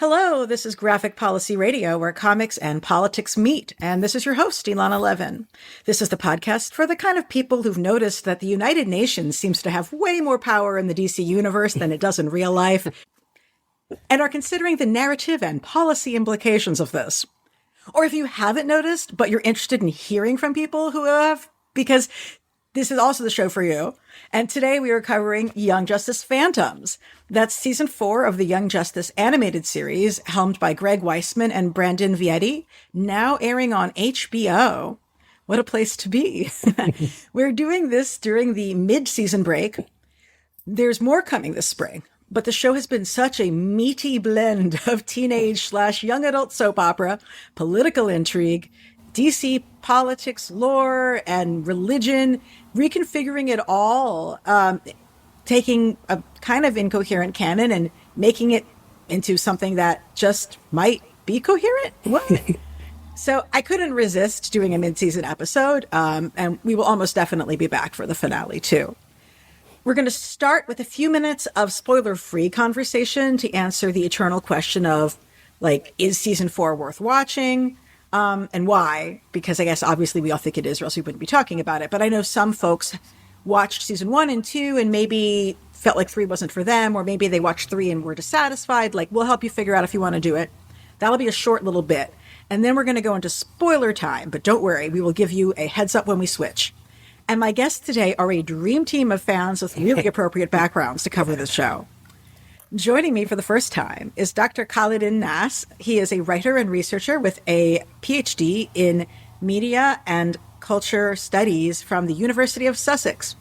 Hello, this is Graphic Policy Radio, where comics and politics meet, and this is your host, Ilana Levin. This is the podcast for the kind of people who've noticed that the United Nations seems to have way more power in the DC universe than it does in real life, and are considering the narrative and policy implications of this. Or if you haven't noticed, but you're interested in hearing from people who have, because this is also the show for you. And today we are covering Young Justice Phantoms. That's season 4 of the Young Justice animated series, helmed by Greg Weisman and Brandon Vietti, now airing on HBO. What a place to be. We're doing this during the mid-season break. There's more coming this spring, but the show has been such a meaty blend of teenage/young adult soap opera, political intrigue, DC politics lore, and religion, reconfiguring it all, taking a kind of incoherent canon and making it into something that just might be coherent. What? So I couldn't resist doing a mid-season episode, and we will almost definitely be back for the finale too. We're going to start with a few minutes of spoiler-free conversation to answer the eternal question of, is season 4 worth watching? And why? Because I guess obviously we all think it is, or else we wouldn't be talking about it. But I know some folks watched season 1 and 2 and maybe felt like 3 wasn't for them, or maybe they watched 3 and were dissatisfied. We'll help you figure out if you want to do it. That'll be a short little bit. And then we're going to go into spoiler time. But don't worry, we will give you a heads up when we switch. And my guests today are a dream team of fans with really appropriate backgrounds to cover this show. Joining me for the first time is Dr. Khaliden Nas. He is a writer and researcher with a PhD in media and culture studies from the University of Sussex.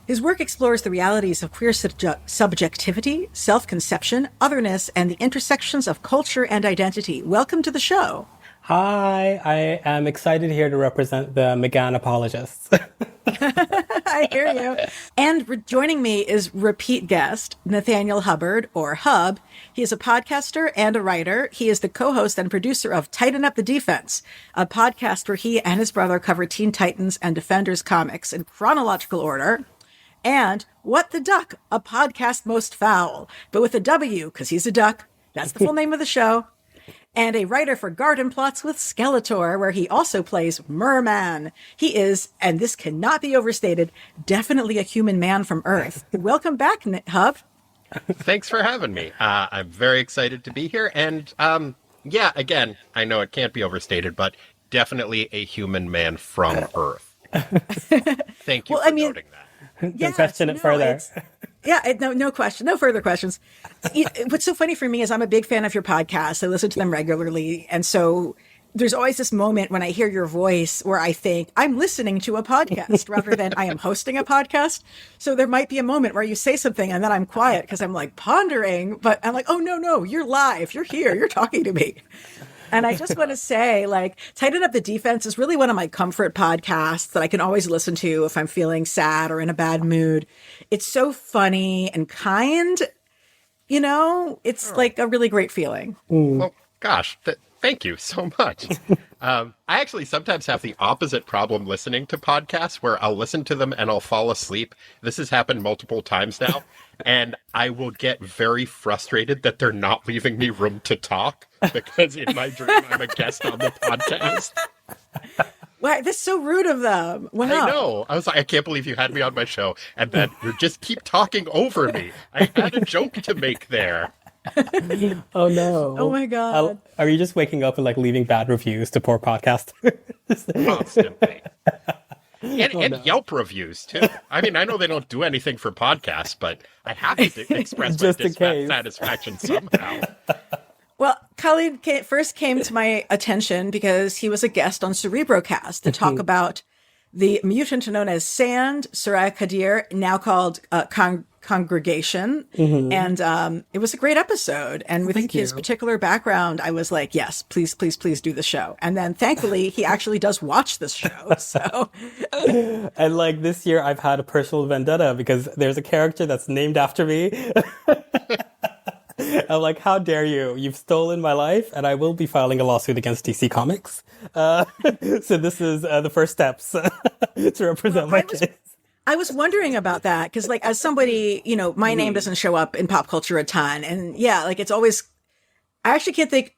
His work explores the realities of queer subjectivity, self-conception, otherness, and the intersections of culture and identity. Welcome to the show. Hi, I am excited here to represent the McGann apologists. I hear you. And joining me is repeat guest, Nathaniel Hubbard, or Hub. He is a podcaster and a writer. He is the co-host and producer of Tighten Up the Defense, a podcast where he and his brother cover Teen Titans and Defenders comics in chronological order. And What the Duck, a podcast most foul, but with a W, because he's a duck. That's the full name of the show. And a writer for Garden Plots with Skeletor, where he also plays Merman. He is, and this cannot be overstated, definitely a human man from Earth. Welcome back, Hub. Thanks for having me. I'm very excited to be here. And again, I know it can't be overstated, but definitely a human man from Earth. Thank you for noting that. Don't question it further. No question. No further questions. What's so funny for me is I'm a big fan of your podcast. I listen to them regularly. And so there's always this moment when I hear your voice where I think I'm listening to a podcast rather than I am hosting a podcast. So there might be a moment where you say something and then I'm quiet because I'm pondering, but I'm like, oh, no, you're live. You're here. You're talking to me. And I just want to say, Tighten Up the Defense is really one of my comfort podcasts that I can always listen to if I'm feeling sad or in a bad mood. It's so funny and kind, it's a really great feeling. Well, gosh, thank you so much. I actually sometimes have the opposite problem listening to podcasts where I'll listen to them and I'll fall asleep. This has happened multiple times now. And I will get very frustrated that they're not leaving me room to talk because in my dream I'm a guest on the podcast. Wow, that's so rude of them. Wow. I know. I was like, I can't believe you had me on my show and then you just keep talking over me. I had a joke to make there. Oh no. Oh my God. Are you just waking up and leaving bad reviews to poor podcast? Constantly. And Yelp reviews, too. I mean, I know they don't do anything for podcasts, but I have to express my dissatisfaction somehow. Well, Khalid first came to my attention because he was a guest on Cerebrocast to talk about the mutant known as Sand, Soraya Kadir, now called Congregation. Mm-hmm. And it was a great episode. And with his particular background, I was like, yes, please do the show. And then thankfully, he actually does watch this show. So, and this year, I've had a personal vendetta because there's a character that's named after me. I'm like, how dare you? You've stolen my life, and I will be filing a lawsuit against DC Comics. So this is the first steps to represent my case. I was wondering about that because, as somebody, my name doesn't show up in pop culture a ton. And yeah, it's always, I actually can't think.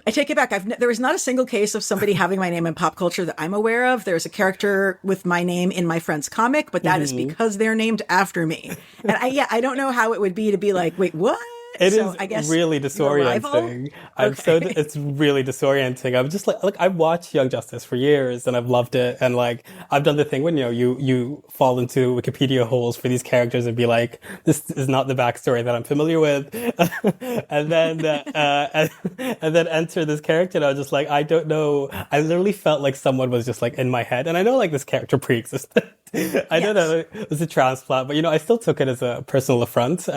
I take it back. There is not a single case of somebody having my name in pop culture that I'm aware of. There's a character with my name in my friend's comic, but that is because they're named after me. And I don't know how it would be to be like, wait, what? It is I guess really disorienting. It's really disorienting. I'm just like I've watched Young Justice for years and I've loved it. And like, I've done the thing when, you fall into Wikipedia holes for these characters and be like, this is not the backstory that I'm familiar with. and then, and then enter this character. And I was just like, I don't know. I literally felt like someone was just like in my head. And I know like this character pre-existed. I know that it was a transplant, but I still took it as a personal affront.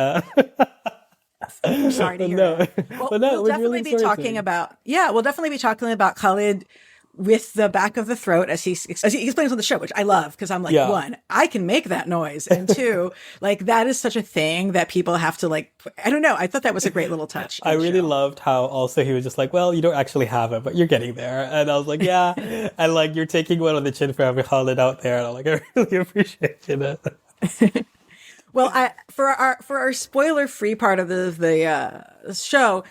Sorry to hear that. Well, we'll definitely be talking about Khalid with the back of the throat as he explains on the show, which I love because I'm like, one, I can make that noise. And two, like that is such a thing that people have to like, I don't know. I thought that was a great little touch. I really loved how also he was just like, well, you don't actually have it, but you're getting there. And I was like, yeah. And like, you're taking one on the chin for having Khalid out there. And I'm like, I really appreciate it. Well, for our spoiler-free part of the show,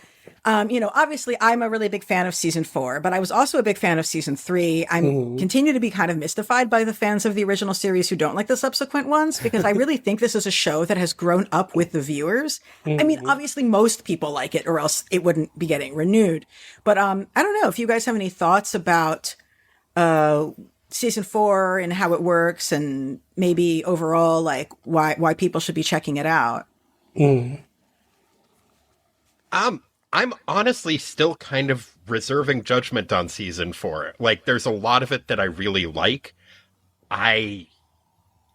obviously I'm a really big fan of season 4, but I was also a big fan of season 3. Continue to be kind of mystified by the fans of the original series who don't like the subsequent ones, because I really think this is a show that has grown up with the viewers. I mean, obviously most people like it or else it wouldn't be getting renewed. But I don't know if you guys have any thoughts about season 4 and how it works, and maybe overall like why people should be checking it out. I'm honestly still kind of reserving judgment on season 4. Like, there's a lot of it that I really like. I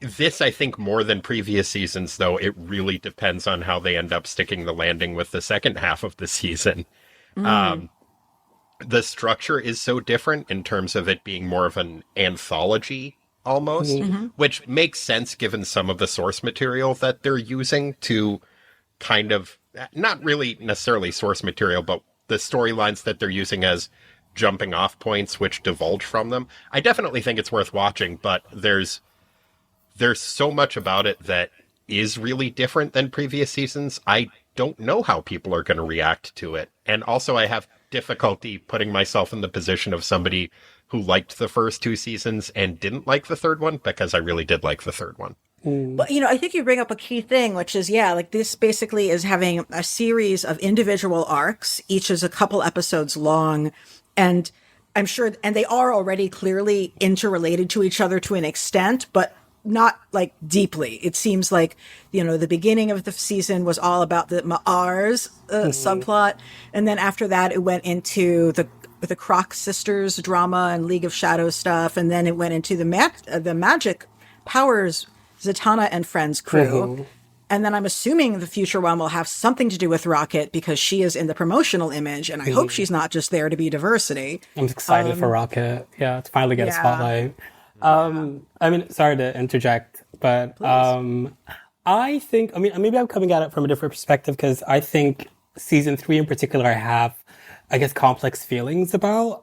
think more than previous seasons, though, it really depends on how they end up sticking the landing with the second half of the season. The structure is so different in terms of it being more of an anthology almost, which makes sense given some of the source material that they're using to kind of, not really necessarily source material, but the storylines that they're using as jumping off points which divulge from them. I definitely think it's worth watching, but there's so much about it that is really different than previous seasons. I don't know how people are going to react to it. And also I have difficulty putting myself in the position of somebody who liked the first 2 seasons and didn't like the third one, because I really did like the third one. But, I think you bring up a key thing, which is, like this basically is having a series of individual arcs. Each is a couple episodes long. And I'm sure, and they are already clearly interrelated to each other to an extent, but not like deeply. It seems like, the beginning of the season was all about the M'arzz subplot. And then after that, it went into the Croc sisters drama and League of Shadows stuff. And then it went into the magic powers, Zatanna and Friends crew. And then I'm assuming the future one will have something to do with Rocket because she is in the promotional image. And I hope she's not just there to be diversity. I'm excited for Rocket. Yeah, to finally get a spotlight. I mean, sorry to interject, but I think, maybe I'm coming at it from a different perspective, because I think season 3 in particular, I have, I guess, complex feelings about.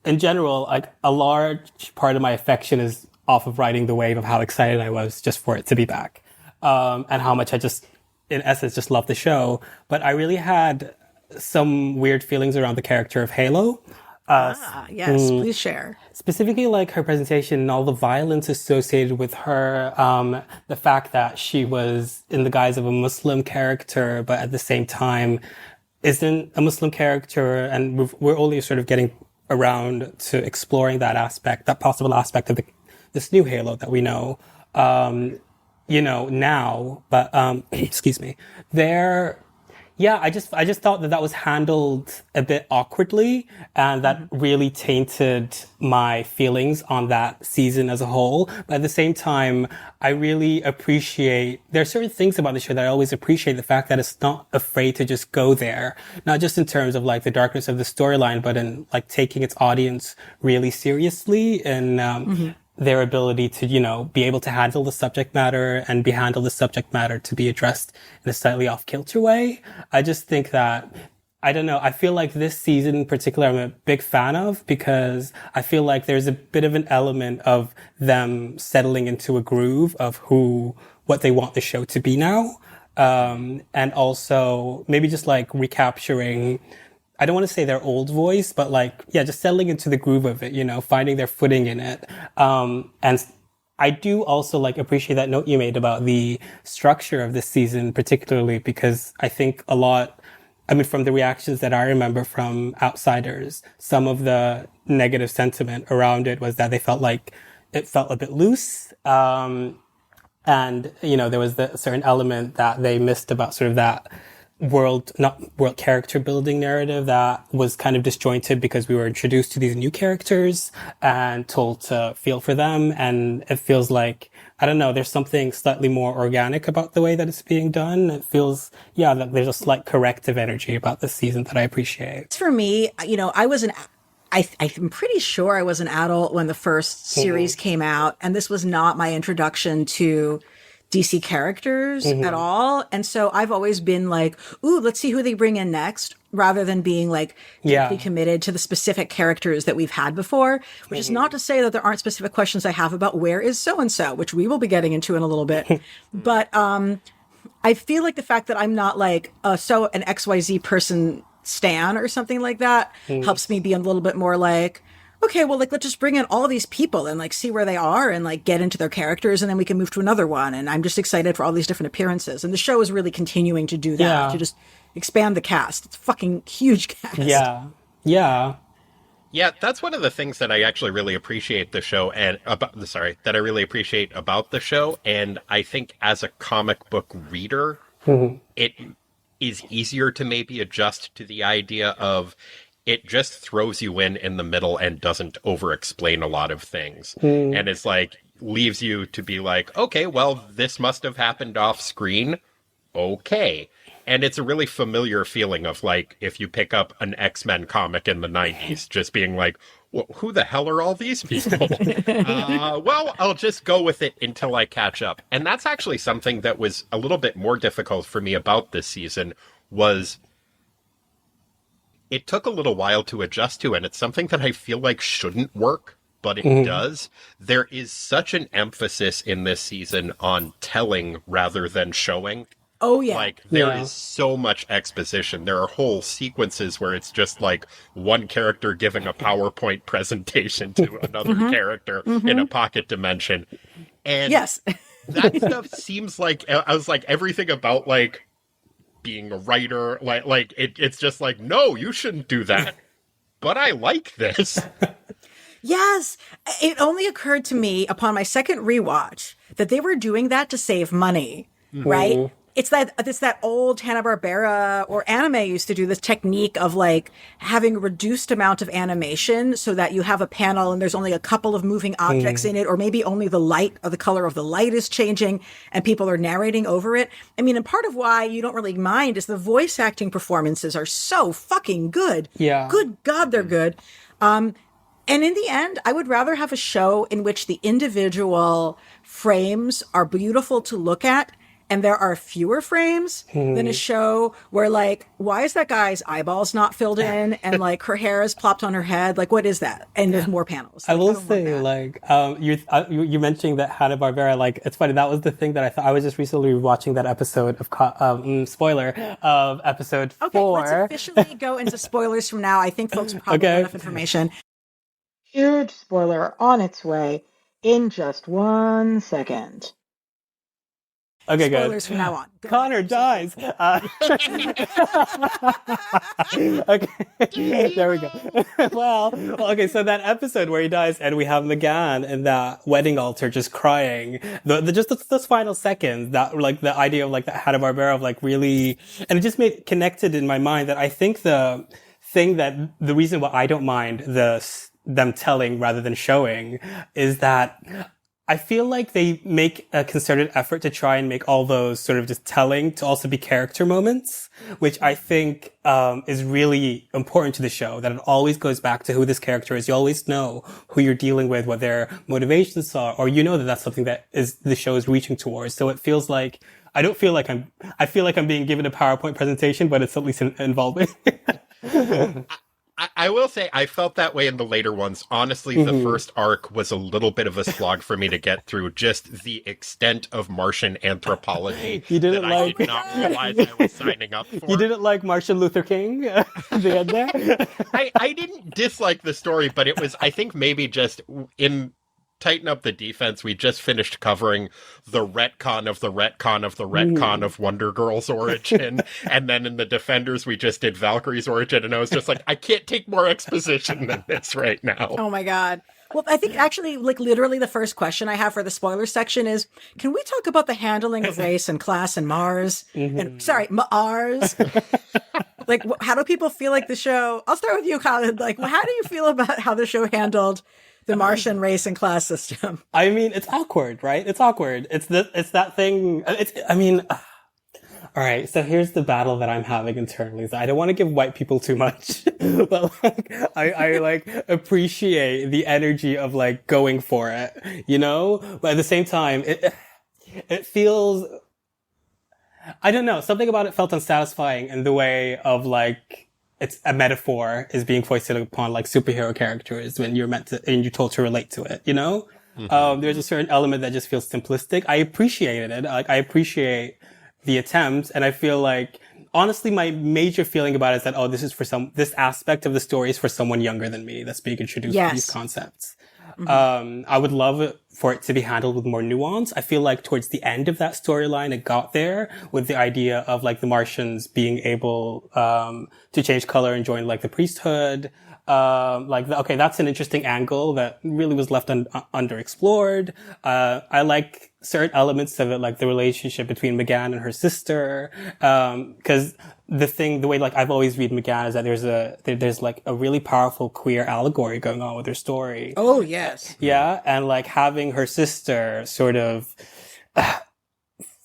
In general, like a large part of my affection is off of riding the wave of how excited I was just for it to be back. And how much I just, in essence, just love the show. But I really had some weird feelings around the character of Halo. Yes, please share. Specifically, like her presentation and all the violence associated with her, the fact that she was in the guise of a Muslim character, but at the same time isn't a Muslim character, and we're only sort of getting around to exploring that aspect, that possible aspect of this new Halo that we know, now. But excuse me, I just thought that was handled a bit awkwardly, and that really tainted my feelings on that season as a whole. But at the same time, I really appreciate, there are certain things about the show that I always appreciate, the fact that it's not afraid to just go there, not just in terms of like the darkness of the storyline, but in like taking its audience really seriously, and their ability to, be able to handle the subject matter and handle the subject matter to be addressed in a slightly off-kilter way. I just think that, I don't know, I feel like this season in particular I'm a big fan of, because I feel like there's a bit of an element of them settling into a groove of what they want the show to be now. And also maybe just like recapturing, I don't want to say their old voice, but like, yeah, just settling into the groove of it, you know, finding their footing in it. And I do also like appreciate that note you made about the structure of this season, particularly because I think a lot, I mean, from the reactions that I remember from outsiders, some of the negative sentiment around it was that they felt like it felt a bit loose. And, you know, there was the certain element that they missed about sort of that not world character building narrative that was kind of disjointed because we were introduced to these new characters and told to feel for them. And it feels like, I don't know, there's something slightly more organic about the way that it's being done. It feels, yeah, that there's a slight corrective energy about this season that I appreciate. For me, you know, I'm pretty sure I was an adult when the first series came out, and this was not my introduction to DC characters at all. And so I've always been like, ooh, let's see who they bring in next, rather than being like deeply committed to the specific characters that we've had before, which is not to say that there aren't specific questions I have about where is so-and-so, which we will be getting into in a little bit. But I feel like the fact that I'm not like an XYZ person stan or something like that helps me be a little bit more like, okay, well, like, let's just bring in all these people and like see where they are and like get into their characters, and then we can move to another one. And I'm just excited for all these different appearances. And the show is really continuing to do that, to just expand the cast. It's a fucking huge cast. Yeah. Yeah. Yeah, that's one of the things that I actually really appreciate the show that I really appreciate about the show. And I think as a comic book reader, it is easier to maybe adjust to the idea of it just throws you in the middle and doesn't over-explain a lot of things. And it's like, leaves you to be like, okay, well, this must have happened off screen. Okay. And it's a really familiar feeling of like, if you pick up an X-Men comic in the 90s, just being like, well, who the hell are all these people? Well, I'll just go with it until I catch up. And that's actually something that was a little bit more difficult for me about this season, was it took a little while to adjust to, and it's something that I feel like shouldn't work, but it does. There is such an emphasis in this season on telling rather than showing. Oh, yeah. Like, there is so much exposition. There are whole sequences where it's just like one character giving a PowerPoint presentation to another character in a pocket dimension. And that stuff seems like, I was like, everything about like being a writer, like it's just like, no, you shouldn't do that. But I like this. Yes. It only occurred to me upon my second rewatch that they were doing that to save money, right? It's that old Hanna-Barbera or anime used to do this technique of like having a reduced amount of animation so that you have a panel and there's only a couple of moving objects in it, or maybe only the light or the color of the light is changing and people are narrating over it. I mean, and part of why you don't really mind is the voice acting performances are so fucking good. Yeah. Good God, they're good. And in the end, I would rather have a show in which the individual frames are beautiful to look at and there are fewer frames than a show where, like, why is that guy's eyeballs not filled in and, like, her hair is plopped on her head? Like, what is that? And there's more panels. I will say, like, you mentioning that Hanna-Barbera, like, it's funny, that was the thing that I thought. I was just recently watching that episode of, spoiler, of episode 4. Okay, let's officially go into spoilers from now. I think folks probably have enough information. Huge spoiler on its way in just 1 second. Okay, Spoilers good. from now on. Go Connor dies. Okay, there we go. Well, okay, so that episode where he dies and we have McGann in that wedding altar just crying, just those final seconds, that like the idea of like that Hanna-Barbera of like really, and it just made connected in my mind that I think the reason why I don't mind them telling rather than showing is that I feel like they make a concerted effort to try and make all those sort of just telling to also be character moments, which I think is really important to the show, that it always goes back to who this character is. You always know who you're dealing with, what their motivations are, or you know that that's something that the show is reaching towards. So it feels like, I feel like I'm being given a PowerPoint presentation, but it's at least involving. I will say I felt that way in the later ones. Honestly, the first arc was a little bit of a slog for me to get through. Just the extent of Martian anthropology You didn't that like... I did not realize I was signing up for. You didn't like Martin Luther King? The end there? I didn't dislike the story, but it was, I think, maybe just in Tighten Up the Defense, we just finished covering the retcon of the retcon of the retcon of Wonder Girl's origin. And then in the Defenders, we just did Valkyrie's origin. And I was just like, I can't take more exposition than this right now. Oh my God. Well, I think actually, like, literally the first question I have for the spoiler section is, can we talk about the handling of race and class and M'arzz? And, sorry, M'arzz. Like, how do people feel like the show? I'll start with you, Khalid. Like, how do you feel about how the show handled the Martian race and class system? I mean, it's awkward, right? It's awkward. It's that thing. All right, so here's the battle that I'm having internally. So I don't want to give white people too much, but like, I like appreciate the energy of like going for it, you know? But at the same time, it feels, I don't know, something about it felt unsatisfying in the way of like, it's a metaphor is being foisted upon like superhero characters when you're meant to, and you're told to relate to it, you know? There's a certain element that just feels simplistic. I appreciated it. Like, I appreciate the attempt. And I feel like, honestly, my major feeling about it is that, oh, this aspect of the story is for someone younger than me that's being introduced to these concepts. I would love for it to be handled with more nuance. I feel like towards the end of that storyline, it got there with the idea of like the Martians being able, to change color and join like the priesthood. Okay, that's an interesting angle that really was left underexplored. I like certain elements of it, like the relationship between M'gann and her sister. Cause the way like I've always read M'gann is that there's like a really powerful queer allegory going on with her story. Oh, yes. Yeah. And like having her sister sort of,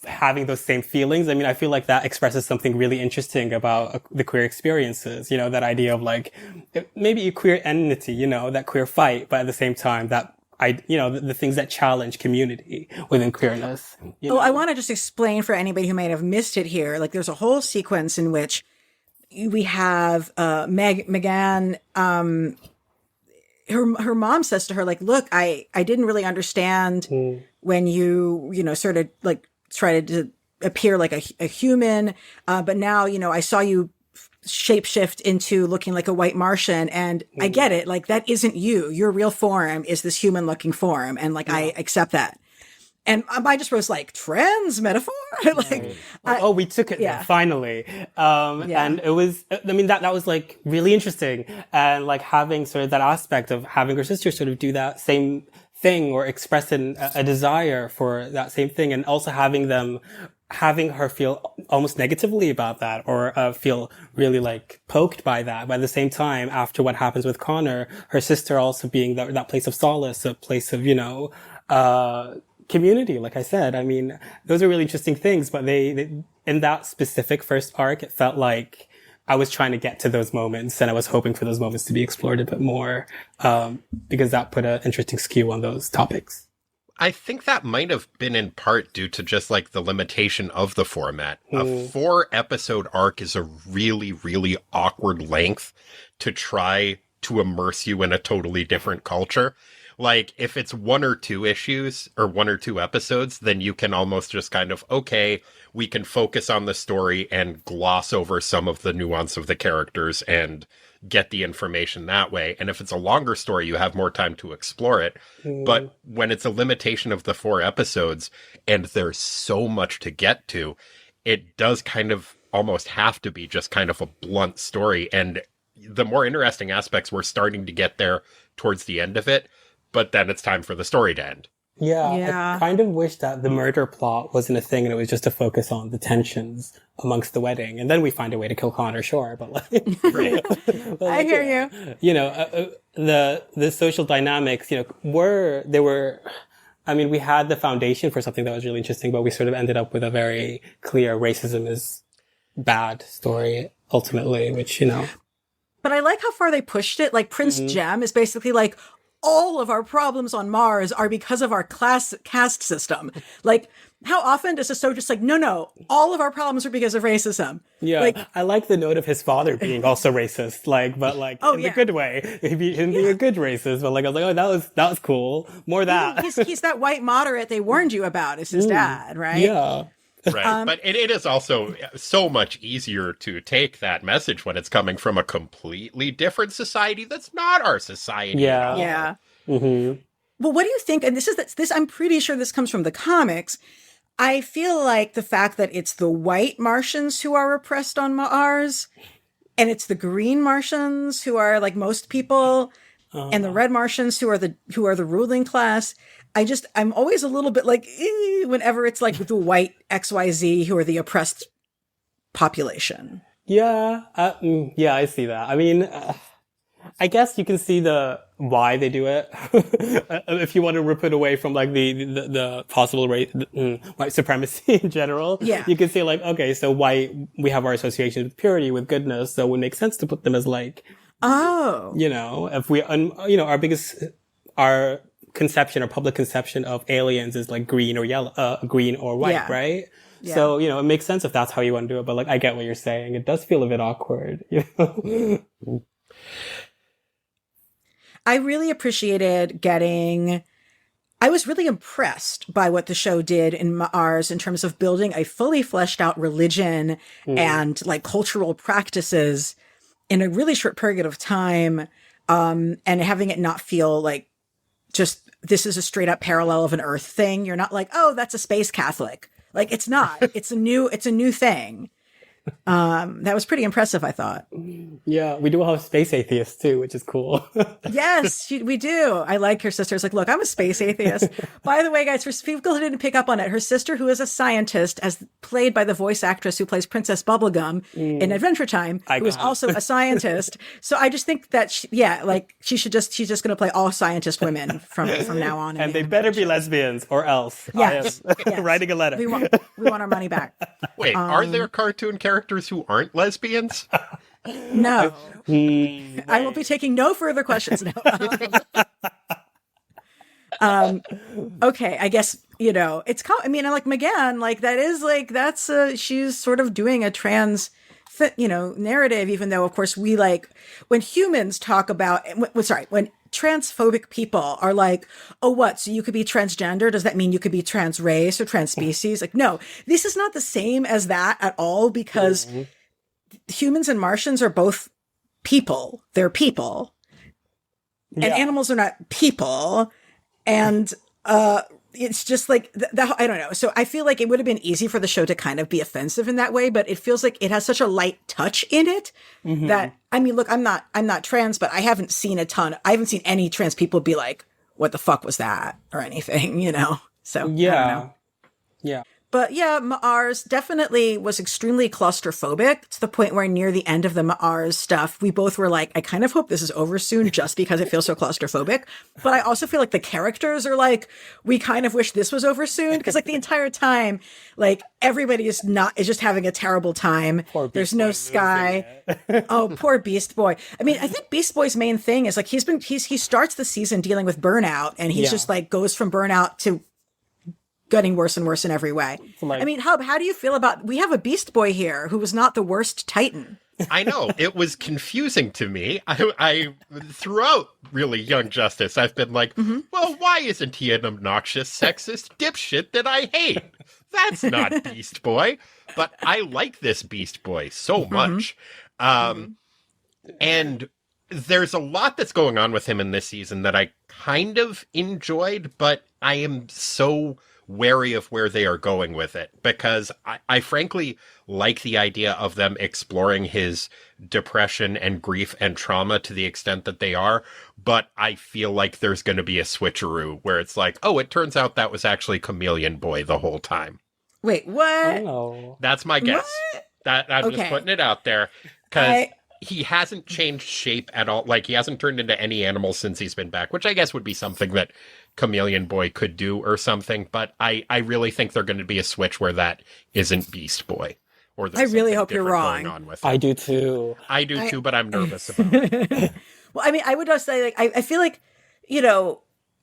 having those same feelings. I mean, I feel like that expresses something really interesting about the queer experiences, you know, that idea of like, maybe a queer enmity, you know, that queer fight, but at the same time, that the things that challenge community within queerness. I want to just explain for anybody who might have missed it here. Like, there's a whole sequence in which we have, M'gann, her mom says to her, like, look, I didn't really understand when you sort of like, tried to appear like a human, but now, I saw you shapeshift into looking like a white Martian, and I get it. Like, that isn't you. Your real form is this human looking form, and like, I accept that. And I just was like, trans metaphor? Like, we took it there, finally. And it was, I mean, that was like really interesting. And like having sort of that aspect of having her sister sort of do that same thing or express a desire for that same thing, and also having her feel almost negatively about that, or feel really like poked by that. But at the same time, after what happens with Connor, her sister also being that place of solace, a place of, community. Like I said, I mean, those are really interesting things, but they in that specific first arc, it felt like I was trying to get to those moments, and I was hoping for those moments to be explored a bit more, because that put an interesting skew on those topics. I think that might have been in part due to just like the limitation of the format. A 4-episode arc is a really, really awkward length to try to immerse you in a totally different culture. Like, if it's 1 or 2 issues or 1 or 2 episodes, then you can almost just kind of, okay, we can focus on the story and gloss over some of the nuance of the characters and get the information that way. And if it's a longer story, you have more time to explore it. But when it's a limitation of the 4 episodes and there's so much to get to, it does kind of almost have to be just kind of a blunt story. And the more interesting aspects, we're starting to get there towards the end of it. But then it's time for the story to end. Yeah. I kind of wish that the murder plot wasn't a thing and it was just to focus on the tensions amongst the wedding. And then we find a way to kill Connor, sure. But like, I hear you. The social dynamics, we had the foundation for something that was really interesting, but we sort of ended up with a very clear racism is bad story ultimately, which, But I like how far they pushed it. Like, Prince Jem is basically like, all of our problems on M'arzz are because of our caste system. Like, how often does a show just like, no, all of our problems are because of racism? Yeah, like, I like the note of his father being also racist, like, but like in the good way. Him being a good racist, but like I was like, oh, that was cool. More of that. He's that white moderate they warned you about. Is his dad, right? Yeah. Right. But it is also so much easier to take that message when it's coming from a completely different society that's not our society. Yeah. Yeah. Mm-hmm. Well, what do you think? And this I'm pretty sure this comes from the comics. I feel like the fact that it's the white Martians who are oppressed on Mars, and it's the green Martians who are like most people, and the red Martians who are the ruling class. I'm always a little bit like, whenever it's like the white XYZ who are the oppressed population. Yeah. Yeah, I see that. I mean, I guess you can see why they do it. If you want to rip it away from like the possible white supremacy in general. Yeah. You can say like, okay, so we have our association with purity, with goodness. So it would make sense to put them as like, if we, our conception or public conception of aliens is like green or yellow, green or white, right? Yeah. So, it makes sense if that's how you want to do it. But like, I get what you're saying. It does feel a bit awkward, I really appreciated I was really impressed by what the show did in M'arzz in terms of building a fully fleshed out religion and like cultural practices in a really short period of time. And having it not feel like just, this is a straight up parallel of an Earth thing. You're not like, oh, that's a space Catholic. Like, it's not, it's a new thing. That was pretty impressive, I thought. Yeah, we do have space atheists too, which is cool. Yes, we do. I like her sister's like, look, I'm a space atheist. By the way, guys, for people who didn't pick up on it, her sister, who is a scientist, as played by the voice actress who plays Princess Bubblegum in Adventure Time, who is also a scientist. So I just think that she's just going to play all scientist women from now on. And they better be lesbians or else. Yes. Yes. Writing a letter. We want our money back. Wait, are there cartoon characters who aren't lesbians? No. I will be taking no further questions now. Okay, I guess, it's, I mean, like McGann, like that is like, that's she's sort of doing a trans, narrative, even though, of course, we like, when humans talk about, when transphobic people are like, oh, what? So you could be transgender? Does that mean you could be trans race or trans species? Like, no, this is not the same as that at all, because humans and Martians are both people. They're people. And animals are not people. And it's just like, I don't know. So I feel like it would have been easy for the show to kind of be offensive in that way, but it feels like it has such a light touch in it that, I mean, look, I'm not trans, but I haven't seen any trans people be like, what the fuck was that? Or anything, So, yeah. Yeah. But yeah, M'arzz definitely was extremely claustrophobic to the point where near the end of the M'arzz stuff, we both were like, I kind of hope this is over soon just because it feels so claustrophobic. But I also feel like the characters are like, we kind of wish this was over soon. Because like the entire time, like everybody is just having a terrible time. There's no sky. Oh, poor Beast Boy. I mean, I think Beast Boy's main thing is like, he starts the season dealing with burnout, and he's just like goes from burnout to getting worse and worse in every way. I mean, Hub, how do you feel about, we have a Beast Boy here who was not the worst Titan. I know. It was confusing to me. I throughout really Young Justice, I've been like, well, why isn't he an obnoxious, sexist dipshit that I hate? That's not Beast Boy. But I like this Beast Boy so much. And there's a lot that's going on with him in this season that I kind of enjoyed, but I am so wary of where they are going with it, because I frankly like the idea of them exploring his depression and grief and trauma to the extent that they are, but I feel like there's going to be a switcheroo where it's like, oh, it turns out that was actually Chameleon Boy the whole time. Wait, what? Oh. That's my guess. What? That I'm just putting it out there, because he hasn't changed shape at all. Like, he hasn't turned into any animal since he's been back, which I guess would be something that Chameleon Boy could do or something. But I really think they're going to be a switch where that isn't Beast Boy. Or I really hope you're wrong. On with I do too. I do too, but I'm nervous about it. Well, I mean, I would just say, like, I feel like,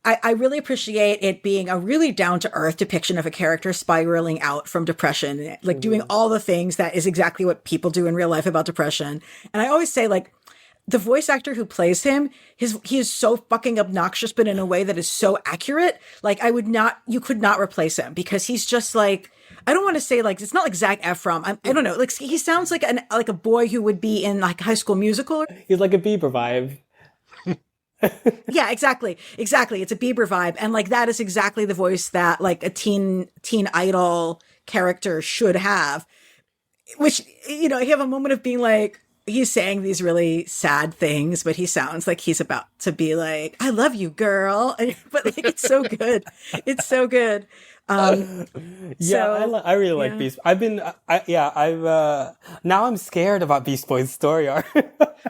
I really appreciate it being a really down to earth depiction of a character spiraling out from depression, like doing all the things that is exactly what people do in real life about depression. And I always say, like, the voice actor who plays him, he is so fucking obnoxious, but in a way that is so accurate. Like, you could not replace him because he's just like, I don't want to say like, it's not like Zac Efron. I don't know. Like, he sounds like a boy who would be in like High School Musical. He's like a Bieber vibe. Yeah, exactly. Exactly. It's a Bieber vibe. And like, that is exactly the voice that like a teen idol character should have, which, you know, you have a moment of being like, he's saying these really sad things, but he sounds like he's about to be like, I love you, girl. But like, it's so good. It's so good. I really like Beast. I've now I'm scared about Beast Boy's story arc.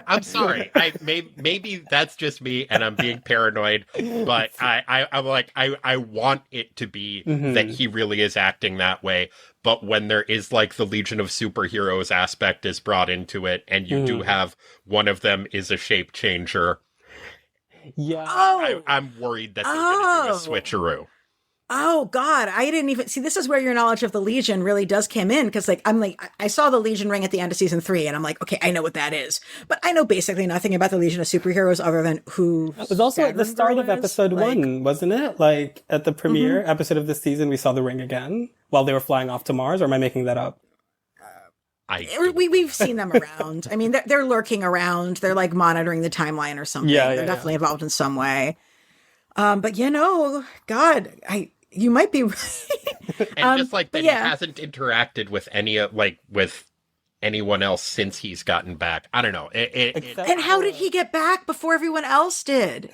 I'm sorry. Maybe that's just me and I'm being paranoid, but I'm like, I want it to be that he really is acting that way. But when there is like the Legion of Superheroes aspect is brought into it, and you do have one of them is a shape changer. Yeah. I'm worried that they're going to do a switcheroo. Oh God, I didn't even see. This is where your knowledge of the Legion really does come in, because like I saw the Legion ring at the end of season 3, and I'm like, okay, I know what that is, but I know basically nothing about the Legion of Superheroes other than who. It was also at the start of episode 1, wasn't it? Like at the premiere episode of this season, we saw the ring again while they were flying off to Mars. Or am I making that up? We've seen them around. I mean, they're lurking around. They're like monitoring the timeline or something. They're definitely involved in some way. But you know, God, you might be right. And just like that, he hasn't interacted with with anyone else since he's gotten back. I don't know. And how did he get back before everyone else did?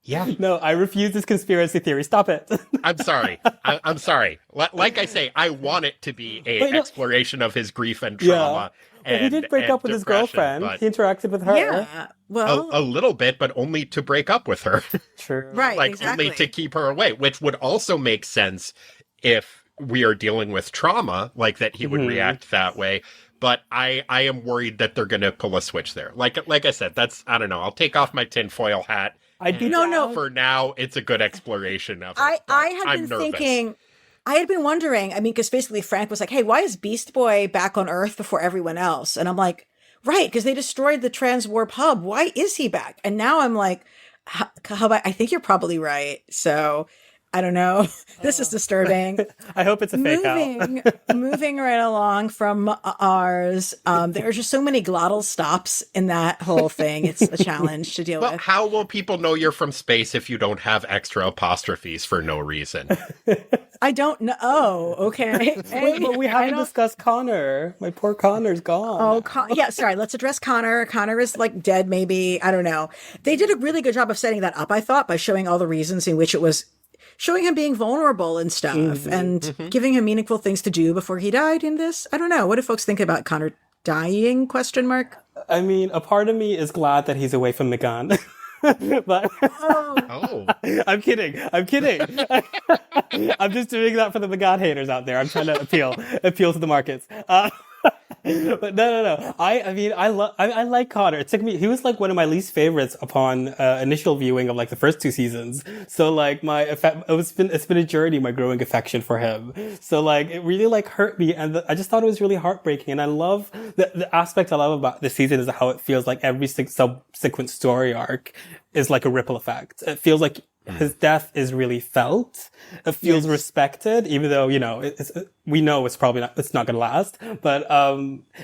Yeah. No, I refuse this conspiracy theory. Stop it. I'm sorry. I'm sorry. Like I say, I want it to be an exploration of his grief and trauma. But he did break up with his girlfriend. He interacted with her. Yeah, well, a little bit, but only to break up with her. True. Right, like exactly. only to keep her away, which would also make sense if we are dealing with trauma, like that he would react that way. But I am worried that they're going to pull a switch there. Like I said, I don't know. I'll take off my tinfoil hat. No. For now, it's a good exploration of it. I had been wondering, I mean, because basically Frank was like, hey, why is Beast Boy back on Earth before everyone else? And I'm like, right, because they destroyed the Transwarp hub. Why is he back? And now I'm like, I think you're probably right. So I don't know. This is disturbing. I hope it's a fake out. Moving right along from ours. There are just so many glottal stops in that whole thing. It's a challenge to deal Well, with. how will people know you're from space if you don't have extra apostrophes for no reason? I don't know. Oh, okay. Wait, but we haven't discussed Connor. My poor Connor's gone. Oh, yeah. Sorry. Let's address Connor. Connor is like dead, maybe. I don't know. They did a really good job of setting that up, I thought, by showing all the reasons in which it was showing him being vulnerable and stuff and giving him meaningful things to do before he died in this. I don't know. What do folks think about Connor dying? ? I mean, a part of me is glad that he's away from McGann. But I'm kidding. I'm just doing that for the McGann haters out there. I'm trying to appeal to the markets. But no. I mean, I like Connor. It took me, he was like one of my least favorites upon initial viewing of like the first 2 seasons. So like it's been a journey, my growing affection for him. So like it really like hurt me, and I just thought it was really heartbreaking. And I love the aspect I love about this season is how it feels like every subsequent story arc is like a ripple effect. It feels like his death is really felt. It feels respected, even though, you know, we know it's not going to last, but,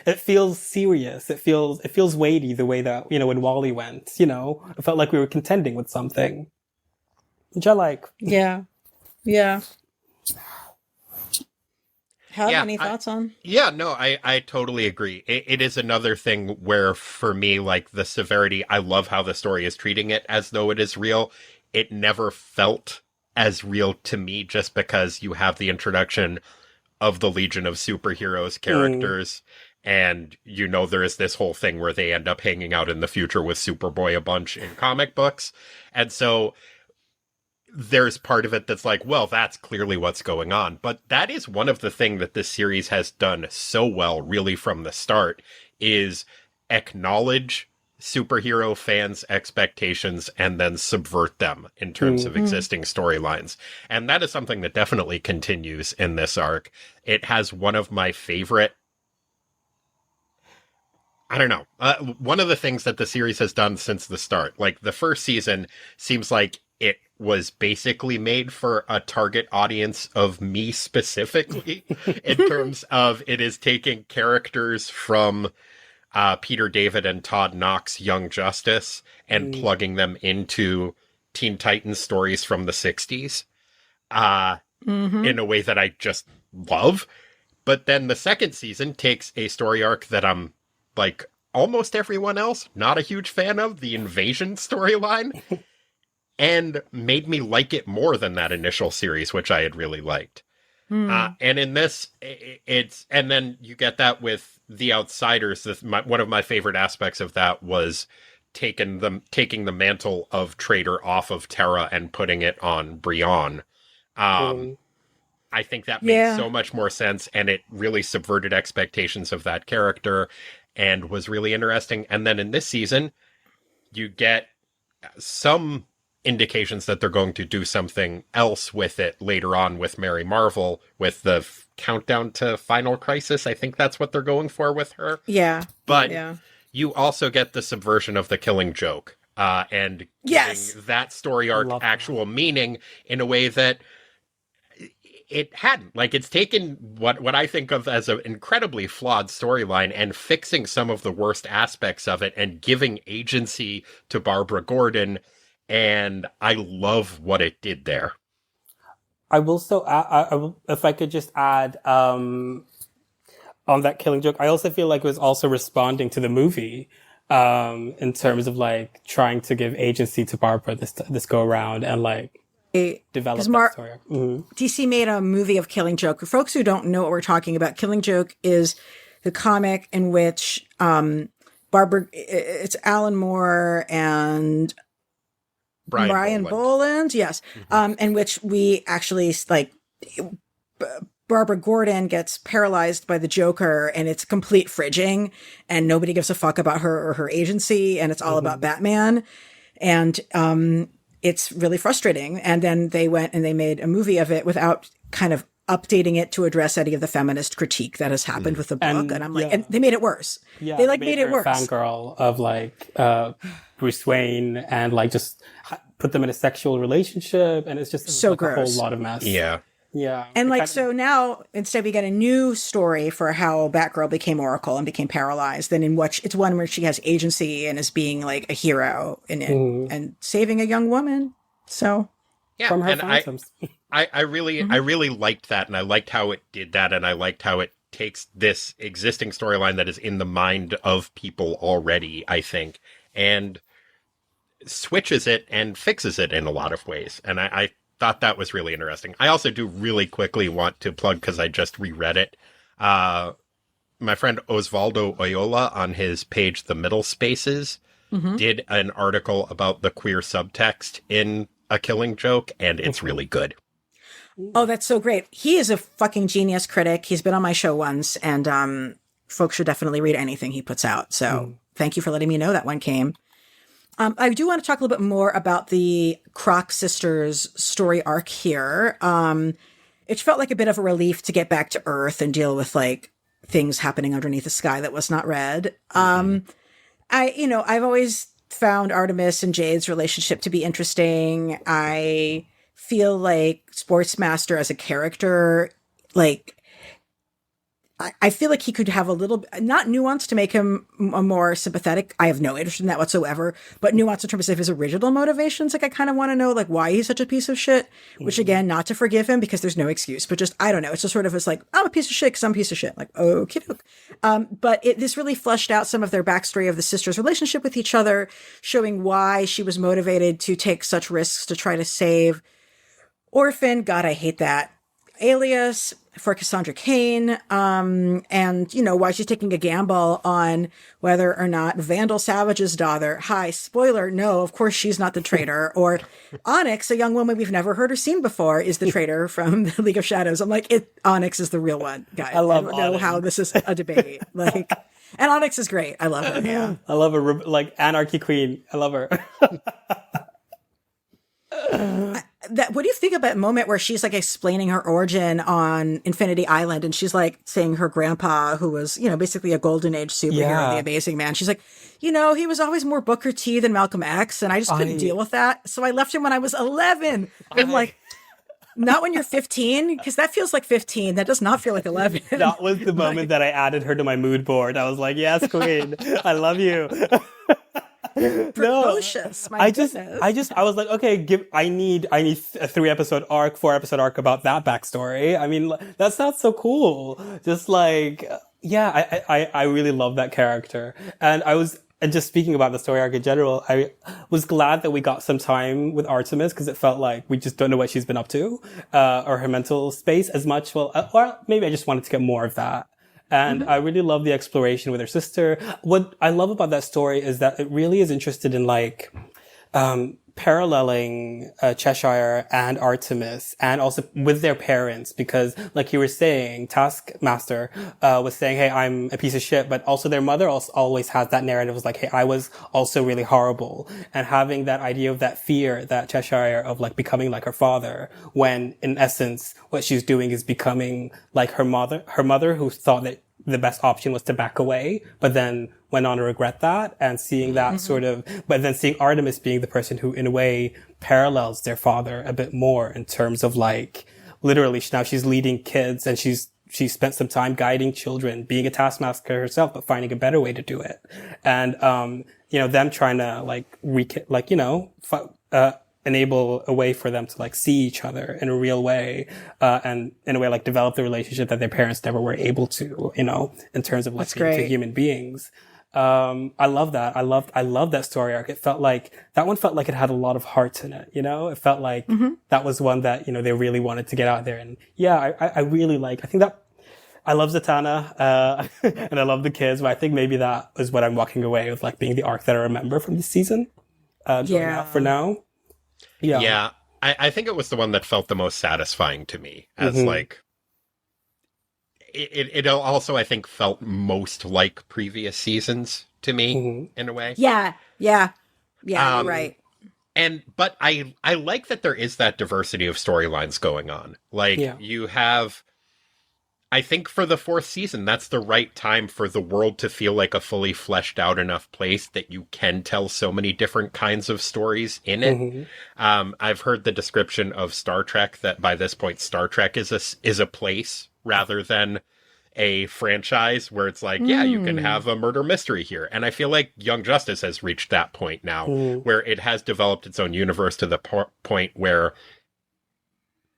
it feels serious. It feels weighty the way that, you know, when Wally went, you know, it felt like we were contending with something, which I like. Yeah. Yeah. Any thoughts on? Yeah, no, I totally agree. It is another thing where, for me, like the severity, I love how the story is treating it as though it is real. It never felt as real to me just because you have the introduction of the Legion of Superheroes characters. And, you know, there is this whole thing where they end up hanging out in the future with Superboy a bunch in comic books. And so there's part of it that's like, well, that's clearly what's going on. But that is one of the things that this series has done so well, really from the start, is acknowledge superhero fans' expectations and then subvert them in terms of existing storylines. And that is something that definitely continues in this arc. It has one of my favorite, I don't know, one of the things that the series has done since the start. Like, the first season seems like it was basically made for a target audience of me specifically, in terms of it is taking characters from Peter David and Todd Knox' Young Justice and plugging them into Teen Titans stories from the 60s in a way that I just love. But then the second season takes a story arc that I'm, like almost everyone else, not a huge fan of, the invasion storyline, and made me like it more than that initial series, which I had really liked. And in this, and then you get that with The Outsiders. One of my favorite aspects of that was taking the mantle of traitor off of Terra and putting it on Brienne. I think that made so much more sense, and it really subverted expectations of that character and was really interesting. And then in this season, you get some indications that they're going to do something else with it later on with Mary Marvel, with the countdown to Final Crisis. I think that's what they're going for with her. Yeah. But you also get the subversion of the Killing Joke, and giving that story arc actual meaning in a way that it hadn't. Like, it's taken what I think of as an incredibly flawed storyline and fixing some of the worst aspects of it and giving agency to Barbara Gordon. And I love what it did there. I will so, if I could just add, on that Killing Joke, I also feel like it was also responding to the movie, in terms of like trying to give agency to Barbara this go around and like develop that story. DC made a movie of Killing Joke. For folks who don't know what we're talking about, Killing Joke is the comic in which, Barbara, it's Alan Moore and Brian Boland, yes. In which we actually, like, Barbara Gordon gets paralyzed by the Joker, and it's complete fridging, and nobody gives a fuck about her or her agency, and it's all about Batman. And it's really frustrating. And then they went and they made a movie of it without kind of updating it to address any of the feminist critique that has happened with the book. And I'm like, and they made it worse. Yeah, they like made it worse. Fangirl of like Bruce Wayne and like just put them in a sexual relationship, and it's just so like gross. A whole lot of mess. Yeah. And like, so now instead we get a new story for how Batgirl became Oracle and became paralyzed. Then in which it's one where she has agency and is being like a hero in it and saving a young woman. So from her phantoms. I really liked that, and I liked how it did that, and I liked how it takes this existing storyline that is in the mind of people already, I think, and switches it and fixes it in a lot of ways. And I thought that was really interesting. I also do really quickly want to plug, because I just reread it, my friend Osvaldo Oyola on his page, The Middle Spaces, did an article about the queer subtext in A Killing Joke, and it's really good. Oh, that's so great. He is a fucking genius critic. He's been on my show once, and folks should definitely read anything he puts out. So thank you for letting me know that one came. I do want to talk a little bit more about the Croc sisters story arc here. It felt like a bit of a relief to get back to Earth and deal with like things happening underneath the sky that was not red. I've always found Artemis and Jade's relationship to be interesting. I feel like Sportsmaster as a character, like, I feel like he could have a little, not nuance to make him a more sympathetic. I have no interest in that whatsoever, but nuance in terms of his original motivations. Like, I kind of want to know, like, why he's such a piece of shit, which again, not to forgive him because there's no excuse, but just, I don't know. It's just sort of, it's like, I'm a piece of shit because I'm a piece of shit. Like, okie doke. But this really fleshed out some of their backstory of the sisters' relationship with each other, showing why she was motivated to take such risks to try to save Orphan. God, I hate that alias for Cassandra Cain, and, why she's taking a gamble on whether or not Vandal Savage's daughter, spoiler, no, of course she's not the traitor, or Onyx, a young woman we've never heard or seen before, is the traitor from the League of Shadows. I'm like, Onyx is the real one, guys. I don't know how this is a debate. Like, And Onyx is great. I love her. Yeah. I love her, like Anarchy Queen. I love her. What do you think about that moment where she's like explaining her origin on Infinity Island, and she's like saying her grandpa, who was, basically a golden age superhero, the Amazing Man. She's like, he was always more Booker T than Malcolm X, and I just couldn't deal with that. So I left him when I was 11. I'm like, not when you're 15, because that feels like 15. That does not feel like 11. That was the moment that I added her to my mood board. I was like, yes, queen. I love you. Precocious. I was like, okay, I need a 3-episode arc, 4-episode arc about that backstory. I mean, that sounds so cool. Just like, yeah, I really love that character. And just speaking about the story arc in general, I was glad that we got some time with Artemis, because it felt like we just don't know what she's been up to, or her mental space as much. Well, or maybe I just wanted to get more of that. And I really love the exploration with her sister. What I love about that story is that it really is interested in like, paralleling Cheshire and Artemis, and also with their parents, because like you were saying, Taskmaster was saying, hey, I'm a piece of shit, but also their mother also always has that narrative, was like, hey, I was also really horrible, and having that idea of that fear that Cheshire of like becoming like her father, when in essence what she's doing is becoming like her mother who thought that the best option was to back away, but then went on to regret that, and seeing that but then seeing Artemis being the person who in a way parallels their father a bit more in terms of like, literally now she's leading kids, and she spent some time guiding children, being a taskmaster herself, but finding a better way to do it. And, them trying to like, enable a way for them to like see each other in a real way, and in a way like develop the relationship that their parents never were able to, in terms of like being two human beings. I love that. I love that story arc. It felt like it had a lot of heart in it, It felt like that was one that, they really wanted to get out there. And yeah, I really I think that I love Zatanna, and I love the kids, but I think maybe that is what I'm walking away with, like being the arc that I remember from this season. For now. Yeah. I think it was the one that felt the most satisfying to me, as like, it also, I think, felt most like previous seasons to me in a way. Yeah, you're right. But I like that there is that diversity of storylines going on. Like, you have, I think for the 4th season, that's the right time for the world to feel like a fully fleshed out enough place that you can tell so many different kinds of stories in it. I've heard the description of Star Trek that by this point, Star Trek is a place rather than a franchise where it's like, yeah, you can have a murder mystery here. And I feel like Young Justice has reached that point now, where it has developed its own universe to the point where